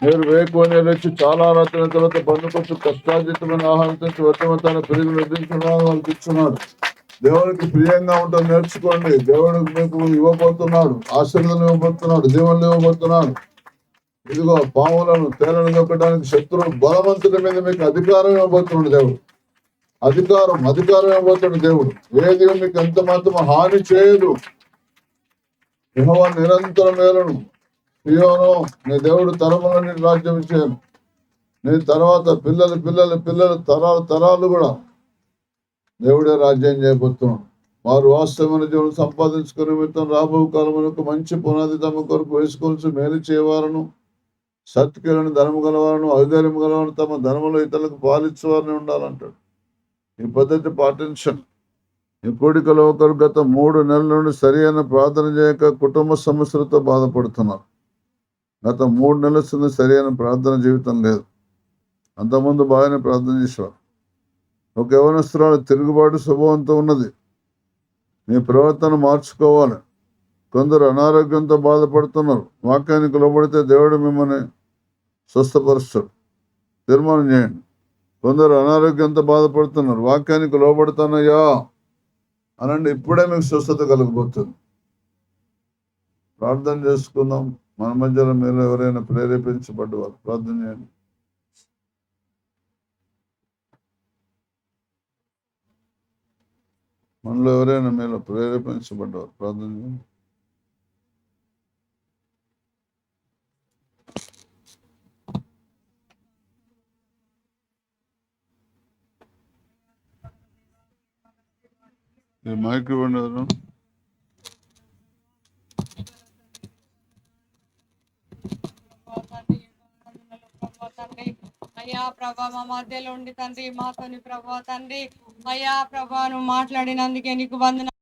మీరు వేకువని వచ్చి చాలా రాత్రి తర్వాత బంధుకొచ్చు కష్టార్జితమైన ఆహారం తెచ్చి వర్తమంతాన్ని పెరిగి నిర్దించున్నాడు వాళ్ళకి ఇస్తున్నాడు. దేవునికి ప్రియంగా ఉంటాం నేర్చుకోండి. దేవుడు మీకు ఇవ్వబోతున్నాడు, ఆశీర్వాదం ఇవ్వబోతున్నాడు, దీవెనలు ఇవ్వబోతున్నాడు. ఇదిగో పాములను తేలను నొక్కడానికి శత్రువు బలవంతుల మీద మీకు అధికారం ఇవ్వబోతున్నాడు దేవుడు. అధికారం ఇవ్వబోతున్నాడు దేవుడు. ఏది మీకు ఎంత మాత్రం హాని చేయదు. యెహోవా నిరంతర మేలును. సియోను నీ దేవుడు తరములని రాజ్యం చేయను. నీ తర్వాత పిల్లలు తరాలు కూడా దేవుడే రాజ్యం చేయబోతున్నాడు. వారు వాస్తవమైన జీవనం సంపాదించుకునే నిమిత్తం రాబో కాలమునకు మంచి పునాది తమ కొరకు వేసుకోవాల్సి మేలు చేయవారను, సత్క్రియలను ధనము గలవారను, ఔదార్యము గలవారను, తమ ధనములో ఇతరులకు పాలించేవారని ఉండాలంటాడు. ఈ పద్ధతి పాటించండి. ఈ కోడికలో ఒకరు గత 3 నెలల నుండి సరి అయిన ప్రార్థన చేయక కుటుంబ సమస్యలతో బాధపడుతున్నారు. గత 3 నెలల సరి అయిన ప్రార్థన జీవితం లేదు. అంతకుముందు బాగానే ప్రార్థన చేసేవారు. ఒక యవనస్తురాలు తిరుగుబాటు స్వభావంతో ఉన్నది. మీ ప్రవర్తన మార్చుకోవాలి. కొందరు అనారోగ్యంతో బాధపడుతున్నారు. వాక్యానికి లోబడితే దేవుడు మిమ్మల్ని స్వస్థపరుస్తాడు. తీర్మానం చేయండి. కొందరు అనారోగ్యంతో బాధపడుతున్నారు. వాక్యానికి లోబడతానయ్యా అనండి. ఇప్పుడే మీకు స్వస్థత కలగబోతుంది. ప్రార్థన చేసుకుందాం. మన మధ్యలో మీరు ఎవరైనా ప్రేరేపించబడ్డవారు ప్రార్థన చేయండి. మనలో ఎవరైనా మీరు ప్రేరేపించబడ్డవారు ప్రార్థన చేయండి. మైక్ ఇవ్వండి. అయ్యా ప్రభా మా మధ్యలో ఉండి తండ్రి మాతోని ప్రభా తండ్రి అయ్యా ప్రభా నువ్వు మాట్లాడినందుకే నీకు వందనాలు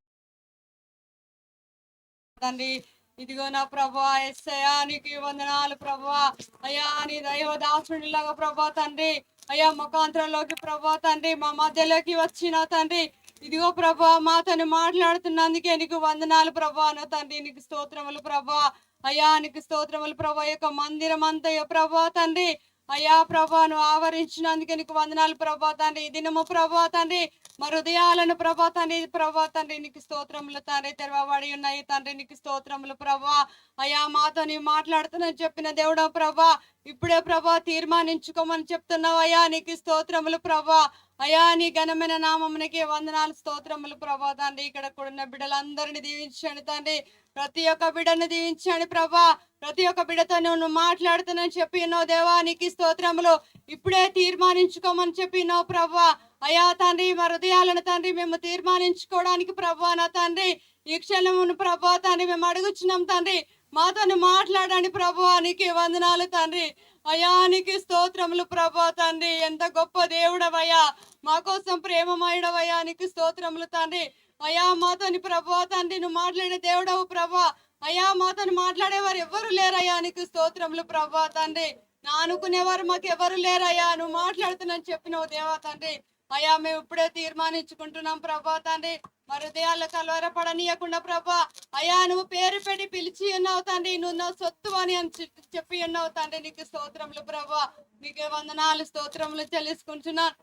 తండ్రి. ఇదిగో నా ప్రభా ఎస్సయ్యా నీకు వందనాలు ప్రభా. అయ్యా నీ దైవ దాసుడిలాగా ప్రభా తండ్రి అయ్యా ముఖాంతరంలోకి ప్రభా తండ్రి మా మధ్యలోకి వచ్చిన తండ్రి. ఇదిగో ప్రభా మాతోని మాట్లాడుతున్నందుకే నీకు వందనాలు ప్రభా. అను తండ్రి నీకు స్తోత్రములు ప్రభా. అయ్యా నీకు స్తోత్రములు ప్రభా. యొక్క మందిరం అంతయో ప్రభా తండ్రి అయ్యా ప్రభా నువ్వు ఆవరించినందుకే నీకు వందనాలు ప్రభా తండ్రి. ఈ దినము ప్రభా తండ్రి మా హృదయాలను ప్రభా తండ్రి నీకు స్తోత్రములు తండ్రి. తెరవబడి ఉన్నాయి తండ్రి, నీకు స్తోత్రములు ప్రభా. అయ్యా మాతో నీ మాట్లాడుతున్నాను చెప్పిన దేవుడా ప్రభా, ఇప్పుడే ప్రభా తీర్మానించుకోమని చెప్తున్నావు అయ్యా, నీకు స్తోత్రములు ప్రభా. అయ్యా నీ ఘనమైన నామమునికి వందనాలు స్తోత్రములు ప్రభా తండ్రి. ఇక్కడ కూడిన బిడ్డలందరినీ దీవించండి తండ్రి, ప్రతి ఒక్క బిడ్డను దీవించండి ప్రభా. ప్రతి ఒక్క బిడ్డతో నువ్వు మాట్లాడుతున్నాను చెప్పినావు దేవా, నీకు స్తోత్రములు. ఇప్పుడే తీర్మానించుకోమని చెప్పినావు ప్రభా. అయ్యా తండ్రి మా హృదయాలను తండ్రి మేము తీర్మానించుకోవడానికి ప్రభా నా తండ్రి ఈ క్షణమును ప్రభా తండ్రి మేము అడుగుచున్నాం తండ్రి, మాతో మాట్లాడండి ప్రభా, నీకు వందనాలు తండ్రి. అయ్యా నీకు స్తోత్రములు ప్రభా తండ్రి. ఎంత గొప్ప దేవుడవయ్యా, మా కోసం ప్రేమమయుడవయ్యా, నీకు స్తోత్రములు తండ్రి. అయ్యా మాతోని ప్రభా తండ్రి నువ్వు మాట్లాడే దేవుడవు ప్రభా. అయ్యా మాతోని మాట్లాడేవారు ఎవరు లేరయ్యా, నీకు స్తోత్రములు ప్రభా తండ్రి. నా అనుకునేవారు మాకు ఎవరు లేరయ్యా, నువ్వు మాట్లాడుతున్నాను చెప్పినావు దేవా తండ్రి. అయ్యా మేము ఇప్పుడే తీర్మానించుకుంటున్నాం ప్రభా తండ్రి, మా హృదయాల్లో కలవరపడనీయకుండా ప్రభా. అయ్యా నువ్వు పేరు పెట్టి పిలిచి ఉన్నావు తండ్రి, నువ్వు నా సొత్తు అని చెప్పి ఉన్నావు తండ్రి, నీకు స్తోత్రములు ప్రభా. నీకే వందనాలు స్తోత్రములు చెల్లించుకుంటున్నాను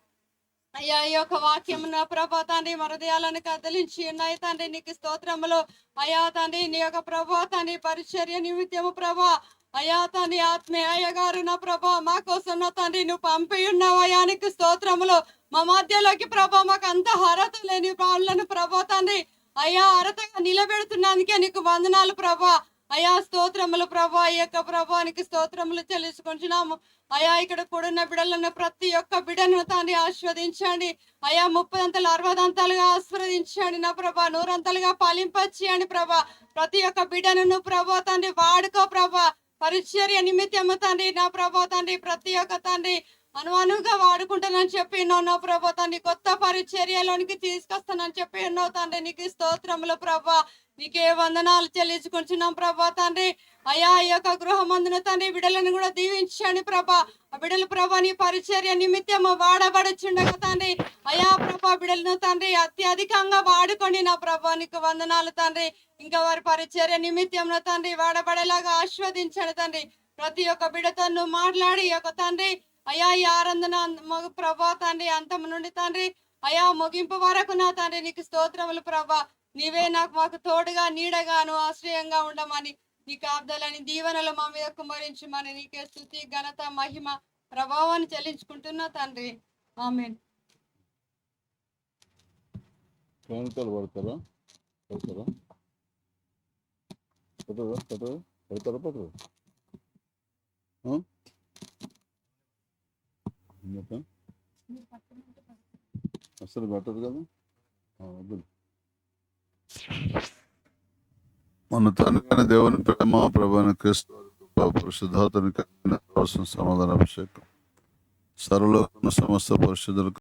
అయ్యా. ఈ యొక్క వాక్యం నా ప్రభా తండ్రి మా హృదయాలను కదిలించి ఉన్నాయి తండ్రి, నీకు స్తోత్రములు అయ్యా తండ్రి. నీ యొక్క ప్రభా తండ్రి పరిచర్య నిమిత్తము ప్రభా. అయ్యా తండ్రి ఆత్మీయ అయ్య గారు నా ప్రభా మా కోసం నా తండ్రి నువ్వు పంపి ఉన్నావు అయ్యా, నీకు స్తోత్రములు. మా మధ్యలోకి ప్రభా మాకు అంత అర్హత లేని వాళ్ళను ప్రభా తండ్రి అయ్యా అర్హతగా నిలబెడుతున్నందుకే నీకు వందనాలు ప్రభా. అయ్యా స్తోత్రములు ప్రభా. ఈ యొక్క ప్రభానికి స్తోత్రములు చెల్లించుకుంటున్నాము అయ్యా. ఇక్కడ కూడిన బిడ్డలను ప్రతి ఒక్క బిడ్డను తండ్రి ఆస్వాదించండి అయ్యా. 30 అంతలు 60 అంతలుగా ఆస్వాదించండి నా ప్రభా, 100 అంతలుగా ఫలింపచేయండి ప్రభా. ప్రతి ఒక్క బిడ్డను ప్రభా తండ్రి వాడుకో ప్రభా. పరిచర్య నిమిత్తము తండ్రి నా ప్రభా తండ్రి ప్రతి ఒక్క తండ్రి అనువుగా వాడుకుంటానని చెప్పి ఉన్నావు నా ప్రభా తండ్రి. కొత్త పరిచర్యలోనికి తీసుకొస్తానని చెప్పి ఉన్నావు తండ్రి, నీకు స్తోత్రములు ప్రభా. నీకే వందనాలు చెల్లించుకుంటున్నాం ప్రభా తండ్రి. అయ్యా ఈ యొక్క గృహమందున తండ్రి బిడ్డలను కూడా దీవించండి ప్రభా. ఆ బిడ్డలు ప్రభా నీ పరిచర్య నిమిత్తము వాడబడుచుండగా తండ్రి అయ్యా ప్రభా బిడ్డలను తండ్రి అత్యధికంగా వాడుకోండి నా ప్రభా, నీకు వందనాలు తండ్రి. ఇంకా వారి పరిచర్య నిమిత్తం తండ్రి వాడబడేలాగా ఆస్వాదించండి తండ్రి. ప్రతి ఒక్క బిడ్డతో నువ్వు మాట్లాడి యొక్క తండ్రి అయ్యా ఈ ఆరాధన ప్రభా తండ్రి అంతం నుండి తండ్రి అయ్యా ముగింపు వరకు నా తండ్రి నీకు స్తోత్రములు ప్రభా. నీవే నాకు మాకు తోడుగా నీడగాను ఆశ్రయంగా ఉండమని నీ కాబ్దాలని దీవెనలు మా మీద కుమరించమని నీకే స్తుతి ఘనత మహిమ ప్రభావాన్ని చెల్లించుకుంటున్నా తండ్రి, ఆమేన్. కానుకలు పడతారా పడతారా పడతారా పడతారా పడతారా పడతారా అసలు పట్టదు కదా. వద్దు. మన తండ్రి దేవుని ప్రేమ ప్రభువైన క్రీస్తు పరిశుద్ధాత్మని సమాధాన అభిషేకం సర్వలోకమున సమస్త పరిశుద్ధులకు